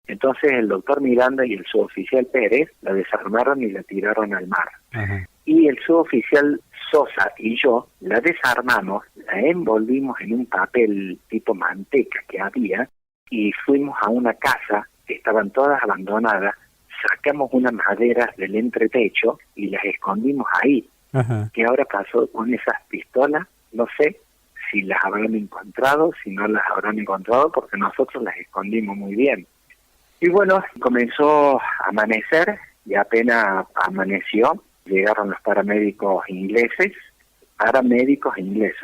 Entonces el doctor Miranda y el suboficial Pérez la desarmaron y la tiraron al mar. Uh-huh. Y el suboficial Sosa y yo la desarmamos, la envolvimos en un papel tipo manteca que había y fuimos a una casa que estaban todas abandonadas, sacamos unas maderas del entretecho y las escondimos ahí. Uh-huh. ¿Qué ahora pasó con esas pistolas? No sé si las habrán encontrado, si no las habrán encontrado, porque nosotros las escondimos muy bien. Y bueno, comenzó a amanecer y apenas amaneció, llegaron los paramédicos ingleses,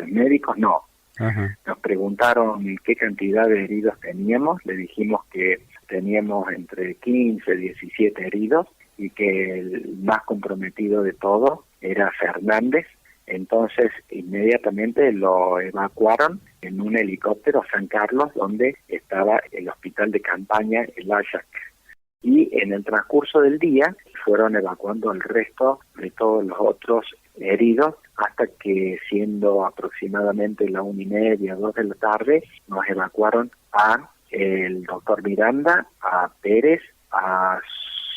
médicos no. Uh-huh. Nos preguntaron qué cantidad de heridos teníamos, le dijimos que teníamos entre 15 y 17 heridos y que el más comprometido de todos era Fernández. Entonces inmediatamente lo evacuaron en un helicóptero a San Carlos, donde estaba el hospital de campaña, el Ayac. Y en el transcurso del día fueron evacuando el resto de todos los otros heridos hasta que, siendo aproximadamente la 1:30, 2 de la tarde, nos evacuaron a el doctor Miranda, a Pérez, a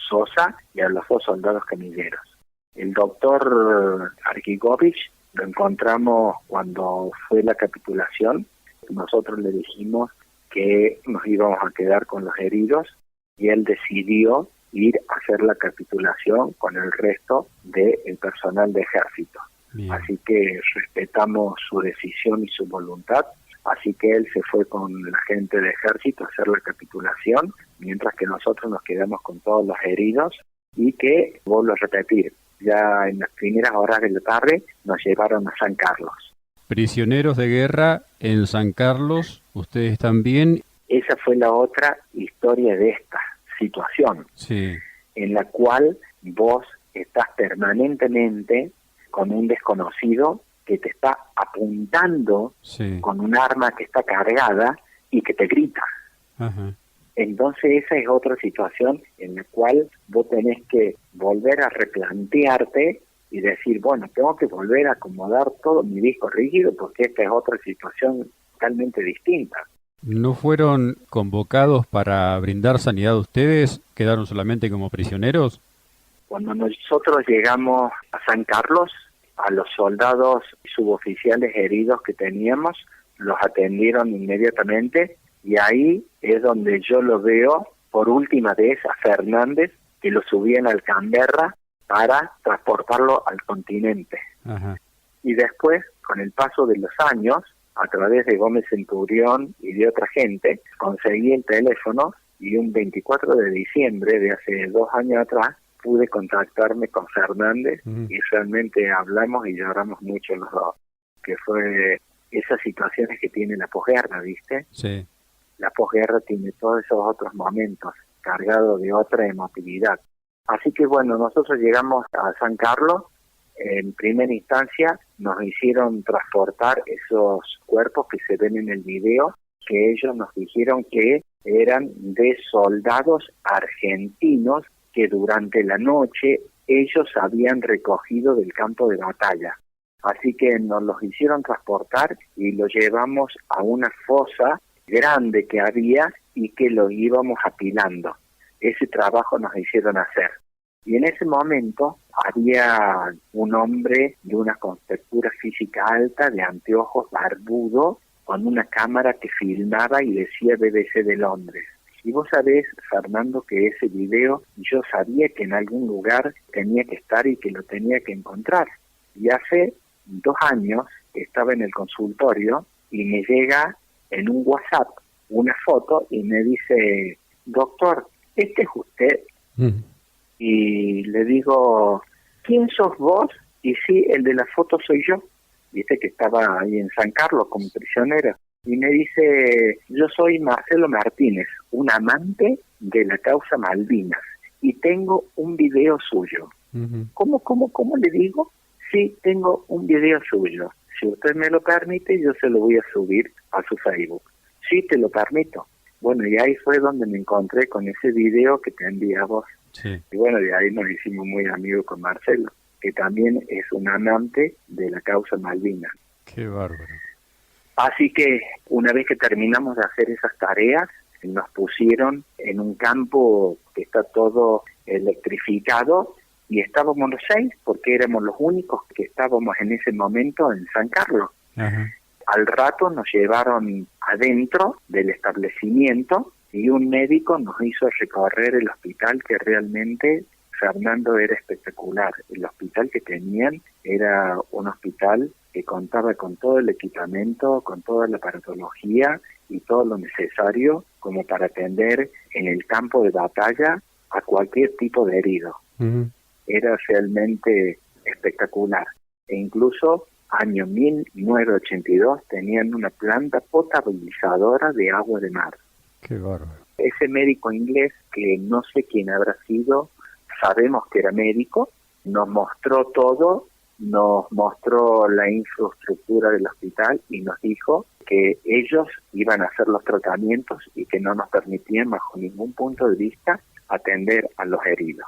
Sosa y a los 2 soldados camilleros. El doctor Arkigovich Lo encontramos cuando fue la capitulación. Nosotros le dijimos que nos íbamos a quedar con los heridos y él decidió ir a hacer la capitulación con el resto del personal de ejército. Bien. Así que respetamos su decisión y su voluntad. Así que él se fue con la gente de ejército a hacer la capitulación, mientras que nosotros nos quedamos con todos los heridos y que, vuelvo a repetir, ya en las primeras horas de la tarde nos llevaron a San Carlos. Prisioneros de guerra en San Carlos, ustedes también. Esa fue la otra historia de esta situación, sí, en la cual vos estás permanentemente con un desconocido que te está apuntando, sí, con un arma que está cargada y que te grita. Ajá. Entonces esa es otra situación en la cual vos tenés que volver a replantearte y decir, bueno, tengo que volver a acomodar todo mi disco rígido porque esta es otra situación totalmente distinta. ¿No fueron convocados para brindar sanidad a ustedes? ¿Quedaron solamente como prisioneros? Cuando nosotros llegamos a San Carlos, a los soldados y suboficiales heridos que teníamos, los atendieron inmediatamente y ahí es donde yo lo veo por última vez a Fernández, que lo subían al Canberra para transportarlo al continente. Ajá. Y después, con el paso de los años, a través de Gómez Centurión y de otra gente, conseguí el teléfono y un 24 de diciembre de hace 2 años atrás pude contactarme con Fernández y realmente hablamos y lloramos mucho los dos, que fue esas situaciones que tiene la posguerra, ¿viste? Sí. La posguerra tiene todos esos otros momentos cargados de otra emotividad. Así que bueno, nosotros llegamos a San Carlos. En primera instancia nos hicieron transportar esos cuerpos que se ven en el video, que ellos nos dijeron que eran de soldados argentinos que durante la noche ellos habían recogido del campo de batalla. Así que nos los hicieron transportar y los llevamos a una fosa grande que había y que lo íbamos apilando. Ese trabajo nos hicieron hacer. Y en ese momento había un hombre de una contextura física alta, de anteojos, barbudo, con una cámara que filmaba y decía BBC de Londres. Y vos sabés, Fernando, que ese video yo sabía que en algún lugar tenía que estar y que lo tenía que encontrar. Y hace 2 años estaba en el consultorio y me llega en un WhatsApp una foto y me dice, doctor, ¿este es usted? Y le digo, ¿quién sos vos? Y sí, el de la foto soy yo. Viste que estaba ahí en San Carlos como prisionero. Y me dice, yo soy Marcelo Martínez, un amante de la causa Malvinas, y tengo un video suyo. ¿Cómo le digo? Sí, tengo un video suyo. Si usted me lo permite, yo se lo voy a subir a su Facebook. Sí, te lo permito. Bueno, y ahí fue donde me encontré con ese video que te envié a vos. Sí. Y bueno, de ahí nos hicimos muy amigos con Marcelo, que también es un amante de la causa Malvinas. Qué bárbaro. Así que una vez que terminamos de hacer esas tareas, nos pusieron en un campo que está todo electrificado y estábamos los 6 porque éramos los únicos que estábamos en ese momento en San Carlos. Ajá. Al rato nos llevaron adentro del establecimiento y un médico nos hizo recorrer el hospital, que realmente, Fernando, era espectacular. El hospital que tenían era un hospital que contaba con todo el equipamiento, con toda la aparatología y todo lo necesario como para atender en el campo de batalla a cualquier tipo de herido. Era realmente espectacular. E incluso año 1982 tenían una planta potabilizadora de agua de mar. Qué bárbaro. Ese médico inglés, que no sé quién habrá sido, sabemos que era médico, nos mostró todo, nos mostró la infraestructura del hospital y nos dijo que ellos iban a hacer los tratamientos y que no nos permitían bajo ningún punto de vista atender a los heridos.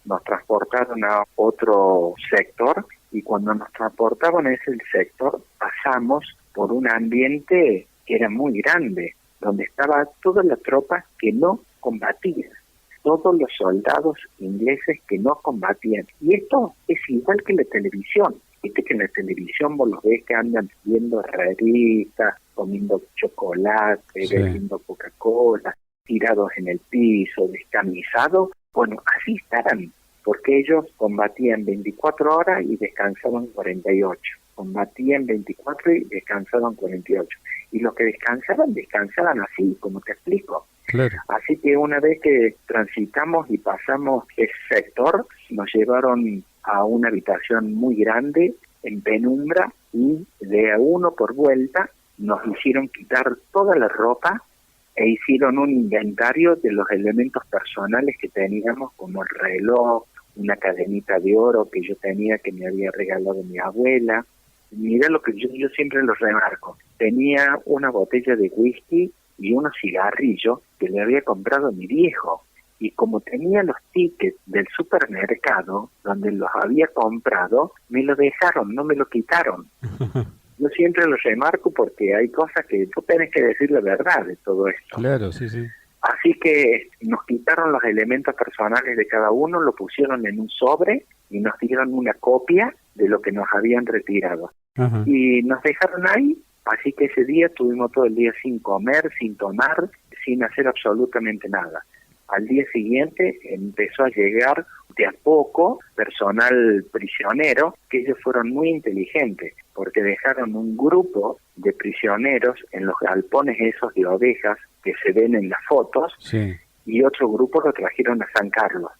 Nos transportaron a otro sector y cuando nos transportaban a ese sector pasamos por un ambiente que era muy grande, donde estaba toda la tropa que no combatía, todos los soldados ingleses que no combatían. Y esto es igual que la televisión. Viste que en la televisión vos los ves que andan viendo revistas, comiendo chocolate, Sí. bebiendo Coca-Cola, tirados en el piso, descamisados. Bueno, así estarán, porque ellos combatían 24 horas y descansaban 48. Combatían 24 y descansaban 48. Y los que descansaban así, como te explico. Claro. Así que una vez que transitamos y pasamos ese sector, nos llevaron a una habitación muy grande, en penumbra, y de a uno por vuelta nos hicieron quitar toda la ropa e hicieron un inventario de los elementos personales que teníamos, como el reloj, una cadenita de oro que yo tenía que me había regalado mi abuela. Mira lo que yo siempre lo remarco. Tenía una botella de whisky y unos cigarrillos que le había comprado a mi viejo. Y como tenía los tickets del supermercado donde los había comprado, me lo dejaron, no me lo quitaron. Yo siempre lo remarco porque hay cosas que tú tienes que decir la verdad de todo esto. Claro, sí, sí. Así que nos quitaron los elementos personales de cada uno, lo pusieron en un sobre y nos dieron una copia de lo que nos habían retirado. Ajá. Y nos dejaron ahí, así que ese día estuvimos todo el día sin comer, sin tomar, sin hacer absolutamente nada. Al día siguiente empezó a llegar de a poco personal prisionero, que ellos fueron muy inteligentes, porque dejaron un grupo de prisioneros en los galpones esos de ovejas que se ven en las fotos, Sí. y otro grupo lo trajeron a San Carlos.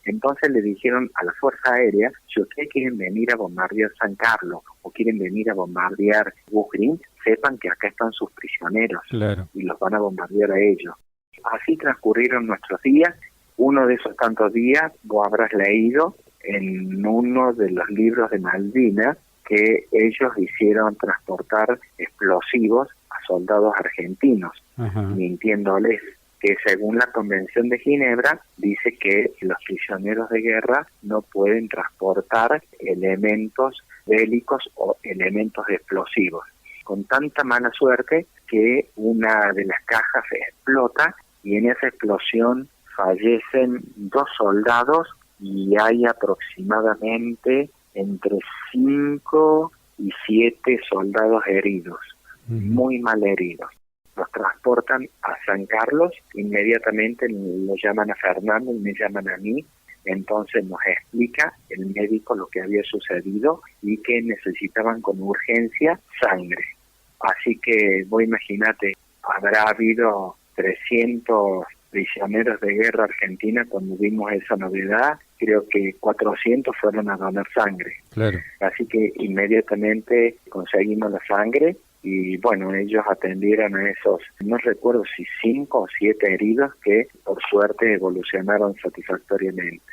Entonces le dijeron a la Fuerza Aérea, si ustedes quieren venir a bombardear San Carlos o quieren venir a bombardear Bujrín, sepan que acá están sus prisioneros, Claro. y los van a bombardear a ellos. Así transcurrieron nuestros días. Uno de esos tantos días vos habrás leído en uno de los libros de Malvinas que ellos hicieron transportar explosivos a soldados argentinos, Ajá. mintiéndoles que según la Convención de Ginebra dice que los prisioneros de guerra no pueden transportar elementos bélicos o elementos explosivos. Con tanta mala suerte que una de las cajas explota y en esa explosión fallecen 2 soldados y hay aproximadamente entre 5 y 7 soldados heridos, muy mal heridos. Los transportan a San Carlos, inmediatamente lo llaman a Fernando y me llaman a mí. Entonces nos explica el médico lo que había sucedido y que necesitaban con urgencia sangre. Así que vos imagínate, habrá habido 300 prisioneros de guerra argentina cuando vimos esa novedad, creo que 400 fueron a donar sangre. Claro. Así que inmediatamente conseguimos la sangre y bueno, ellos atendieron a esos, no recuerdo si 5 o 7 heridos que por suerte evolucionaron satisfactoriamente.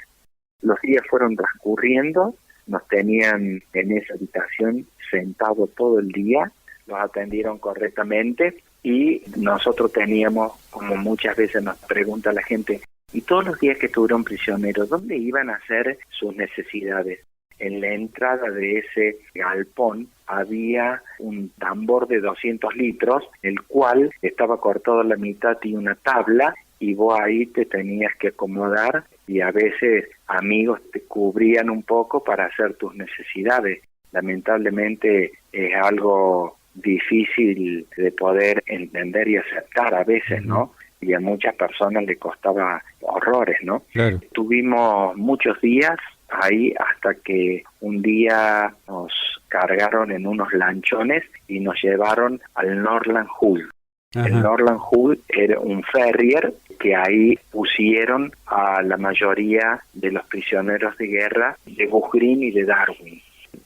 Los días fueron transcurriendo, nos tenían en esa habitación sentados todo el día, los atendieron correctamente y nosotros teníamos, como muchas veces nos pregunta la gente, y todos los días que estuvieron prisioneros, ¿dónde iban a hacer sus necesidades? En la entrada de ese galpón había un tambor de 200 litros, el cual estaba cortado a la mitad y una tabla, y vos ahí te tenías que acomodar y a veces amigos te cubrían un poco para hacer tus necesidades. Lamentablemente es algo difícil de poder entender y aceptar a veces, ¿no? Y a muchas personas le costaba horrores, ¿no? Claro. Tuvimos muchos días ahí hasta que un día nos cargaron en unos lanchones y nos llevaron al Norland Hull. Ajá. El Norland Hull era un ferrier que ahí pusieron a la mayoría de los prisioneros de guerra de Bujrín y de Darwin.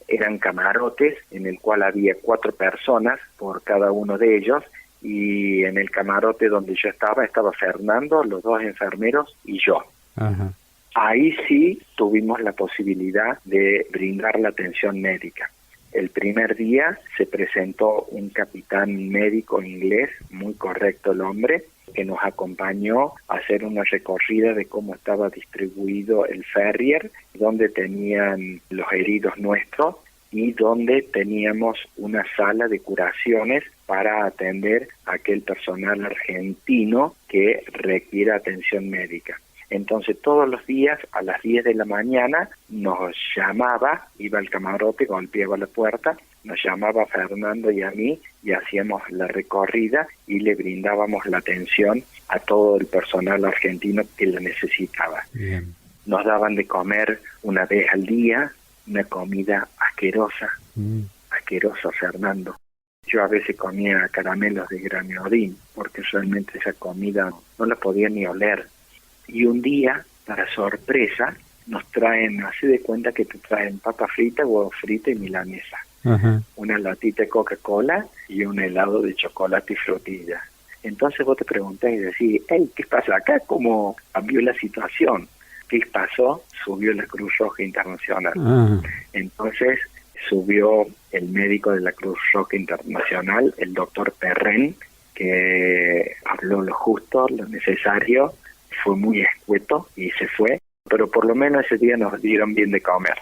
Eran camarotes en el cual había 4 personas por cada uno de ellos, y en el camarote donde yo estaba Fernando, los 2 enfermeros y yo. Ajá. Ahí sí tuvimos la posibilidad de brindar la atención médica. El primer día se presentó un capitán médico inglés, muy correcto el hombre, que nos acompañó a hacer una recorrida de cómo estaba distribuido el ferrier, donde tenían los heridos nuestros y donde teníamos una sala de curaciones para atender a aquel personal argentino que requiere atención médica. Entonces todos los días a las 10 de la mañana nos llamaba, iba al camarote, golpeaba la puerta, nos llamaba a Fernando y a mí y hacíamos la recorrida y le brindábamos la atención a todo el personal argentino que la necesitaba. Bien. Nos daban de comer una vez al día, una comida asquerosa, asquerosa, Fernando. Yo a veces comía caramelos de granodín porque realmente esa comida no la podía ni oler. Y un día, para sorpresa, nos traen, así de cuenta que te traen papa frita, huevo frito y milanesa. Ajá. Una latita de Coca-Cola y un helado de chocolate y frutilla. Entonces vos te preguntás y decís, hey, ¿qué pasa acá? ¿Cómo cambió la situación? ¿Qué pasó? Subió la Cruz Roja Internacional. Entonces subió el médico de la Cruz Roja Internacional, el doctor Perren, que habló lo justo, lo necesario, fue muy escueto y se fue, pero por lo menos ese día nos dieron bien de comer.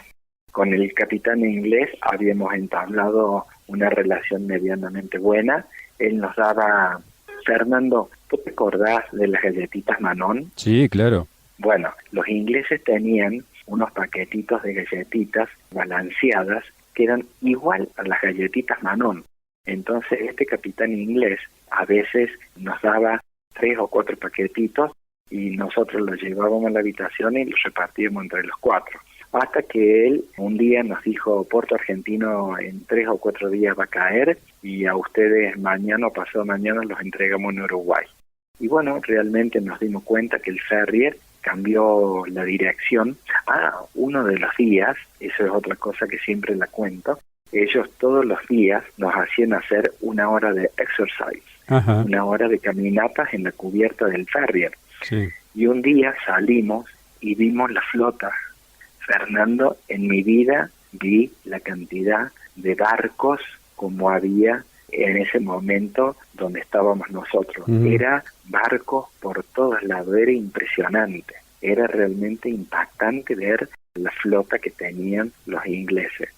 Con el capitán inglés habíamos entablado una relación medianamente buena. Él nos daba, Fernando, ¿tú te acordás de las galletitas Manon? Sí, claro. Bueno, los ingleses tenían unos paquetitos de galletitas balanceadas que eran igual a las galletitas Manon. Entonces este capitán inglés a veces nos daba 3 o 4 paquetitos y nosotros los llevábamos a la habitación y los repartíamos entre los 4. Hasta que él un día nos dijo, Puerto Argentino en 3 o 4 días va a caer y a ustedes mañana o pasado mañana los entregamos en Uruguay. Y bueno, realmente nos dimos cuenta que el Ferrier cambió la dirección. Uno de los días, eso es otra cosa que siempre la cuento, ellos todos los días nos hacían hacer 1 hora de exercise, 1 hora de caminatas en la cubierta del Ferrier. Sí. Y un día salimos y vimos la flota. Fernando, en mi vida vi la cantidad de barcos como había en ese momento donde estábamos nosotros. Era barcos por todos lados, era impresionante. Era realmente impactante ver la flota que tenían los ingleses.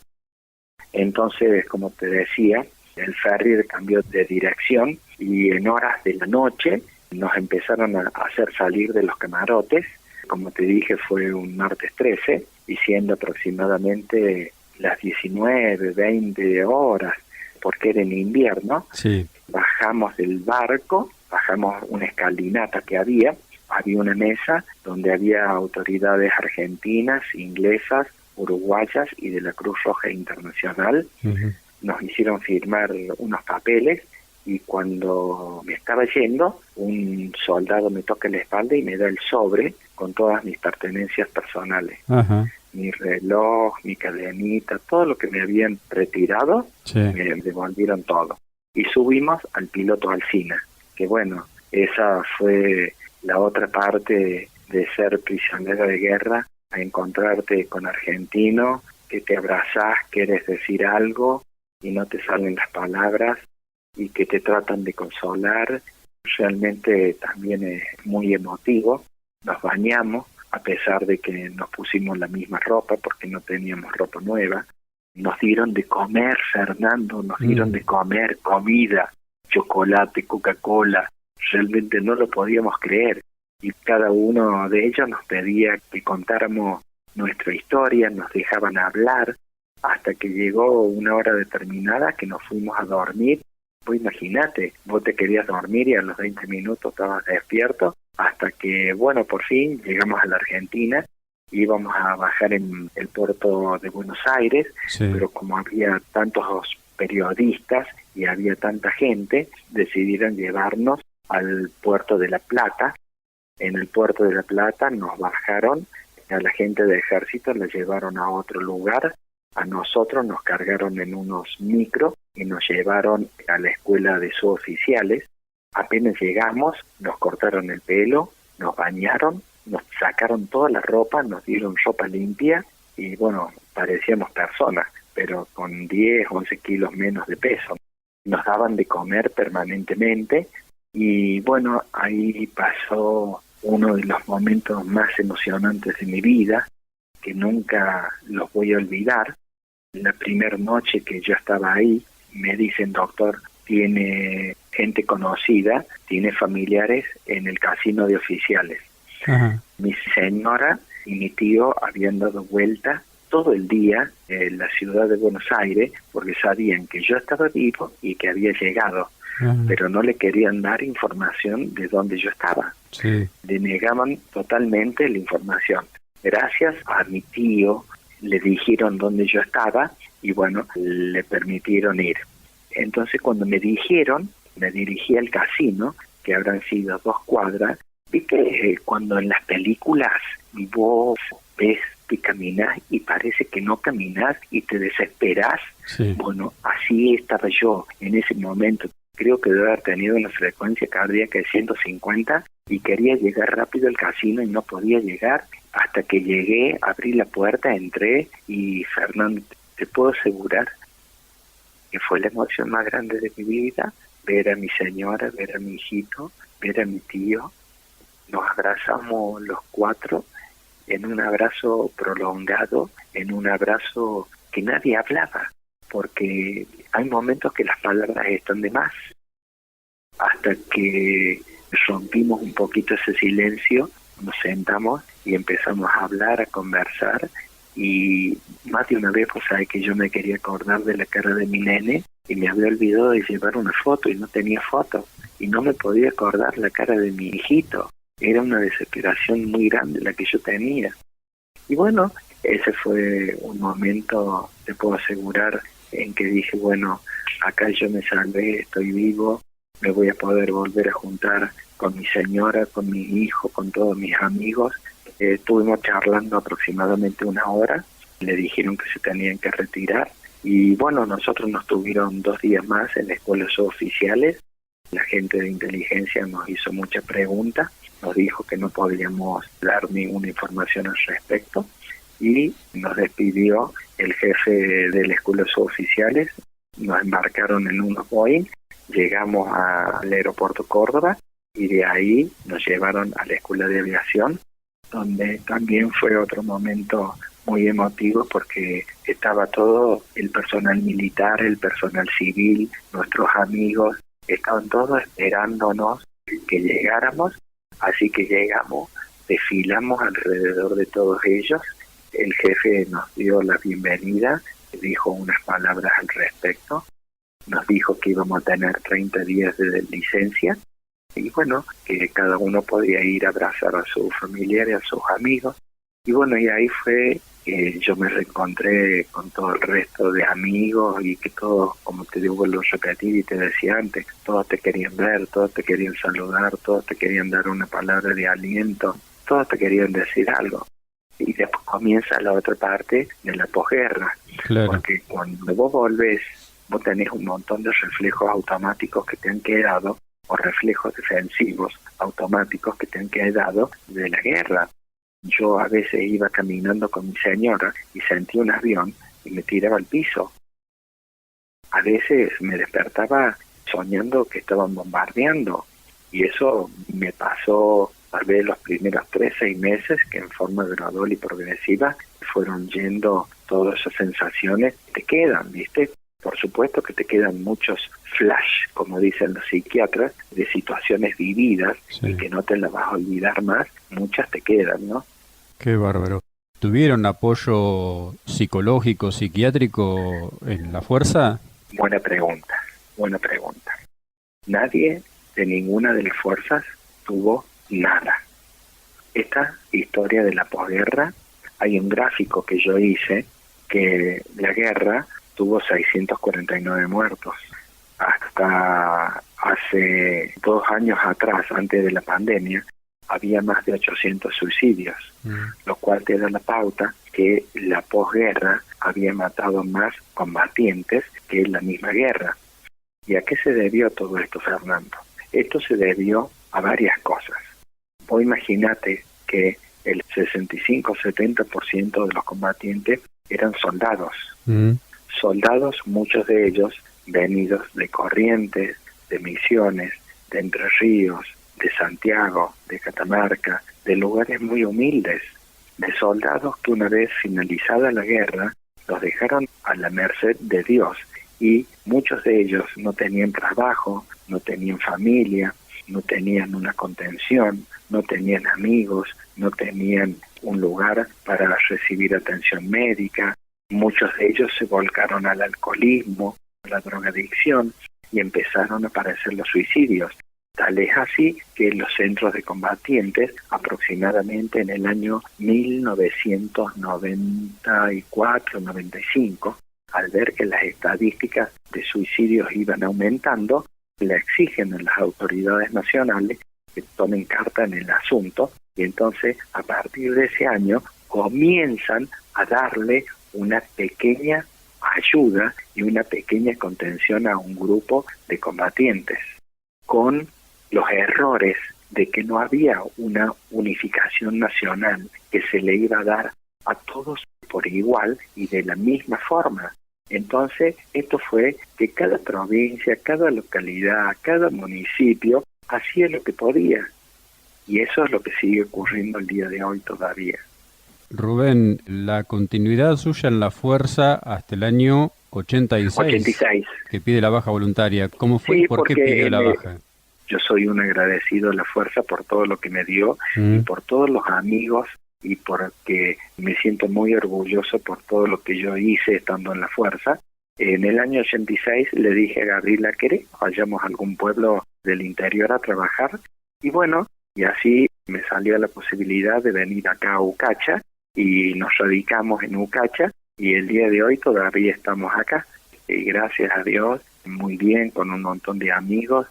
Entonces, como te decía, el ferry cambió de dirección y en horas de la noche nos empezaron a hacer salir de los camarotes. Como te dije, fue un martes 13 y siendo aproximadamente las 19:20 horas, porque era en invierno, sí. Bajamos del barco, bajamos una escalinata que había una mesa donde había autoridades argentinas, inglesas, uruguayas y de la Cruz Roja Internacional. Nos hicieron firmar unos papeles y cuando me estaba yendo, un soldado me toca la espalda y me da el sobre con todas mis pertenencias personales. Mi reloj, mi cadenita, todo lo que me habían retirado, sí. Me devolvieron todo. Y subimos al piloto Alsina, que bueno, esa fue la otra parte de ser prisionero de guerra, a encontrarte con argentinos, que te abrazás, quieres decir algo y no te salen las palabras y que te tratan de consolar. Realmente también es muy emotivo. Nos bañamos, a pesar de que nos pusimos la misma ropa porque no teníamos ropa nueva. Nos dieron de comer, Fernando, nos dieron de comer comida, chocolate, Coca-Cola. Realmente no lo podíamos creer. Y cada uno de ellos nos pedía que contáramos nuestra historia, nos dejaban hablar, hasta que llegó una hora determinada que nos fuimos a dormir. Pues imagínate, vos te querías dormir y a los 20 minutos estabas despierto, hasta que, bueno, por fin llegamos a la Argentina. Íbamos a bajar en el puerto de Buenos Aires, sí. Pero como había tantos periodistas y había tanta gente, decidieron llevarnos al puerto de La Plata. En el puerto de La Plata nos bajaron, a la gente del ejército la llevaron a otro lugar, a nosotros nos cargaron en unos micros y nos llevaron a la escuela de suboficiales. Apenas llegamos, nos cortaron el pelo, nos bañaron, nos sacaron toda la ropa, nos dieron ropa limpia y bueno, parecíamos personas, pero con 10, 11 kilos menos de peso. Nos daban de comer permanentemente y bueno, ahí pasó uno de los momentos más emocionantes de mi vida, que nunca los voy a olvidar. La primera noche que yo estaba ahí, me dicen, doctor, tiene gente conocida, tiene familiares en el casino de oficiales. Mi señora y mi tío habían dado vuelta todo el día en la ciudad de Buenos Aires porque sabían que yo estaba vivo y que había llegado, pero no le querían dar información de dónde yo estaba. Sí. Le negaban totalmente la información. Gracias a mi tío le dijeron dónde yo estaba y bueno, le permitieron ir. Entonces cuando me dijeron, me dirigí al casino, que habrán sido 2 cuadras. Viste, cuando en las películas vos ves que caminás y parece que no caminás y te desesperás. Sí. Bueno, así estaba yo en ese momento. Creo que debe haber tenido una frecuencia cardíaca de 150 y quería llegar rápido al casino y no podía llegar. Hasta que llegué, abrí la puerta, entré y Fernando, te puedo asegurar que fue la emoción más grande de mi vida, ver a mi señora, ver a mi hijito, ver a mi tío. Nos abrazamos los 4 en un abrazo prolongado, en un abrazo que nadie hablaba, porque hay momentos que las palabras están de más. Hasta que rompimos un poquito ese silencio, nos sentamos y empezamos a hablar, a conversar, y más de una vez, pues sabes que yo me quería acordar de la cara de mi nene y me había olvidado de llevar una foto y no tenía foto, y no me podía acordar la cara de mi hijito. Era una desesperación muy grande la que yo tenía. Y bueno, ese fue un momento, te puedo asegurar, en que dije, bueno, acá yo me salvé, estoy vivo, me voy a poder volver a juntar con mi señora, con mi hijo, con todos mis amigos. Estuvimos charlando aproximadamente 1 hora, le dijeron que se tenían que retirar y bueno, nosotros nos tuvieron 2 días más en la escuela suboficiales. La gente de inteligencia nos hizo muchas preguntas, nos dijo que no podíamos dar ninguna información al respecto y nos despidió el jefe de la escuela suboficiales. Nos embarcaron en unos Boeing, llegamos al aeropuerto Córdoba y de ahí nos llevaron a la escuela de aviación, donde también fue otro momento muy emotivo porque estaba todo el personal militar, el personal civil, nuestros amigos, estaban todos esperándonos que llegáramos, así que llegamos, desfilamos alrededor de todos ellos, el jefe nos dio la bienvenida, dijo unas palabras al respecto, nos dijo que íbamos a tener 30 días de licencia y bueno, que cada uno podía ir a abrazar a sus familiares, a sus amigos. Y bueno, y ahí fue que yo me reencontré con todo el resto de amigos y que todos, como te digo, lo repetí y te decía antes, todos te querían ver, todos te querían saludar, todos te querían dar una palabra de aliento, todos te querían decir algo. Y después comienza la otra parte de la posguerra, claro. Porque cuando vos volvés, vos tenés un montón de reflejos automáticos que te han quedado, o reflejos defensivos automáticos que te han quedado de la guerra. Yo a veces iba caminando con mi señora y sentía un avión y me tiraba al piso. A veces me despertaba soñando que estaban bombardeando y eso me pasó tal vez los primeros 3-6 meses, que en forma gradual y progresiva fueron yendo todas esas sensaciones que te quedan, ¿viste? Por supuesto que te quedan muchos flash, como dicen los psiquiatras, de situaciones vividas, sí, y que no te las vas a olvidar más, muchas te quedan, ¿no? Qué bárbaro. ¿Tuvieron apoyo psicológico, psiquiátrico en la fuerza? Buena pregunta, buena pregunta. Nadie de ninguna de las fuerzas tuvo nada. Esta historia de la posguerra, hay un gráfico que yo hice, que la guerra tuvo 649 muertos. Hasta hace 2 años atrás, antes de la pandemia, había más de 800 suicidios, lo cual te da la pauta que la posguerra había matado más combatientes que la misma guerra. ¿Y a qué se debió todo esto, Fernando? Esto se debió a varias cosas. Vos imaginate que el 65-70% de los combatientes eran soldados. Soldados, muchos de ellos venidos de Corrientes, de Misiones, de Entre Ríos, de Santiago, de Catamarca, de lugares muy humildes, de soldados que una vez finalizada la guerra los dejaron a la merced de Dios y muchos de ellos no tenían trabajo, no tenían familia, no tenían una contención, no tenían amigos, no tenían un lugar para recibir atención médica. Muchos de ellos se volcaron al alcoholismo, a la drogadicción, y empezaron a aparecer los suicidios. Tal es así que los centros de combatientes, aproximadamente en el año 1994-95, al ver que las estadísticas de suicidios iban aumentando, le exigen a las autoridades nacionales que tomen carta en el asunto, y entonces a partir de ese año comienzan a darle una pequeña ayuda y una pequeña contención a un grupo de combatientes, con los errores de que no había una unificación nacional que se le iba a dar a todos por igual y de la misma forma. Entonces, esto fue que cada provincia, cada localidad, cada municipio hacía lo que podía. Y eso es lo que sigue ocurriendo el día de hoy todavía. Rubén, la continuidad suya en la fuerza hasta el año 86, que pide la baja voluntaria. ¿Cómo fue y por qué pidió la baja? Yo soy un agradecido a la fuerza por todo lo que me dio y por todos los amigos, y porque me siento muy orgulloso por todo lo que yo hice estando en la fuerza. En el año 86 le dije a Gabriela, ¿querés? Vayamos a algún pueblo del interior a trabajar. Y bueno, y así me salió la posibilidad de venir acá a Ucacha, y nos radicamos en Ucacha, y el día de hoy todavía estamos acá. Y gracias a Dios, muy bien, con un montón de amigos.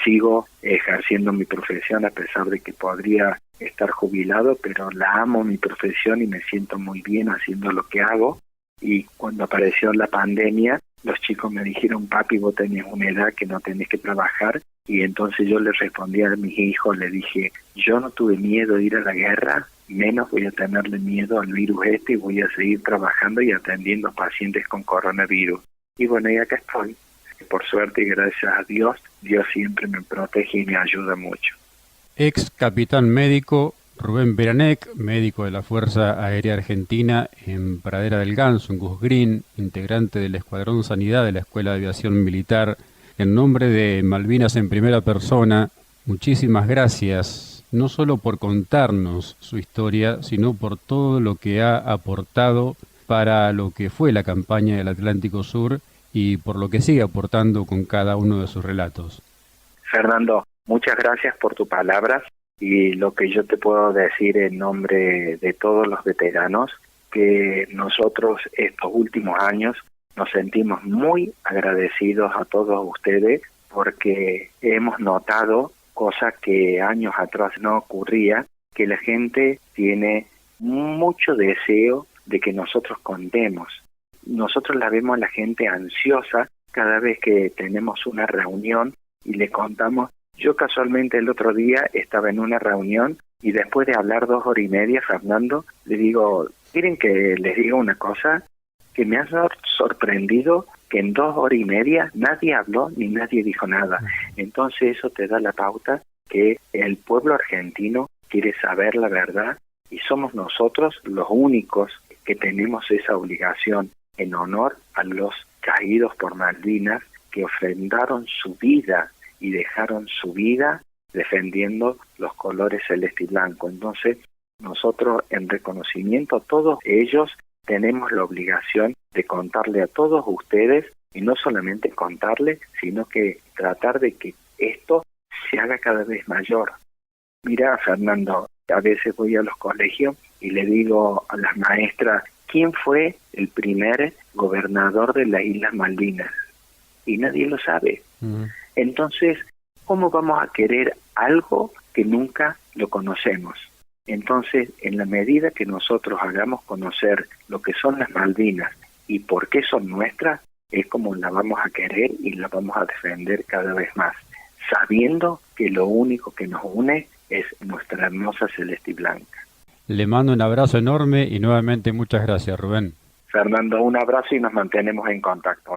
Sigo ejerciendo mi profesión a pesar de que podría estar jubilado, pero la amo mi profesión y me siento muy bien haciendo lo que hago. Y cuando apareció la pandemia, los chicos me dijeron, papi, vos tenés una edad que no tenés que trabajar. Y entonces yo le respondí a mis hijos, le dije, yo no tuve miedo de ir a la guerra, menos voy a tenerle miedo al virus y voy a seguir trabajando y atendiendo pacientes con coronavirus. Y bueno, y acá estoy. Por suerte y gracias a Dios, Dios siempre me protege y me ayuda mucho. Ex capitán médico Rubén Beranec, médico de la Fuerza Aérea Argentina en Pradera del Ganso, en Goose Green, integrante del Escuadrón Sanidad de la Escuela de Aviación Militar. En nombre de Malvinas en primera persona, muchísimas gracias, no solo por contarnos su historia, sino por todo lo que ha aportado para lo que fue la campaña del Atlántico Sur y por lo que sigue aportando con cada uno de sus relatos. Fernando, muchas gracias por tus palabras, y lo que yo te puedo decir en nombre de todos los veteranos, que nosotros estos últimos años nos sentimos muy agradecidos a todos ustedes, porque hemos notado cosas que años atrás no ocurría, que la gente tiene mucho deseo de que nosotros contemos. Nosotros la vemos a la gente ansiosa cada vez que tenemos una reunión y le contamos. Yo casualmente el otro día estaba en una reunión y después de hablar 2 horas y media, Fernando, le digo, ¿quieren que les diga una cosa? Que me ha sorprendido que en 2 horas y media nadie habló ni nadie dijo nada. Entonces eso te da la pauta que el pueblo argentino quiere saber la verdad, y somos nosotros los únicos que tenemos esa obligación en honor a los caídos por Malvinas, que ofrendaron su vida y dejaron su vida defendiendo los colores celeste y blanco. Entonces, nosotros en reconocimiento a todos ellos tenemos la obligación de contarle a todos ustedes, y no solamente contarle, sino que tratar de que esto se haga cada vez mayor. Mira, Fernando, a veces voy a los colegios y le digo a las maestras, ¿quién fue el primer gobernador de las Islas Malvinas? Y nadie lo sabe. Entonces, ¿cómo vamos a querer algo que nunca lo conocemos? Entonces, en la medida que nosotros hagamos conocer lo que son las Malvinas y por qué son nuestras, es como la vamos a querer y la vamos a defender cada vez más, sabiendo que lo único que nos une es nuestra hermosa celeste y blanca. Le mando un abrazo enorme y nuevamente muchas gracias, Rubén. Fernando, un abrazo y nos mantenemos en contacto.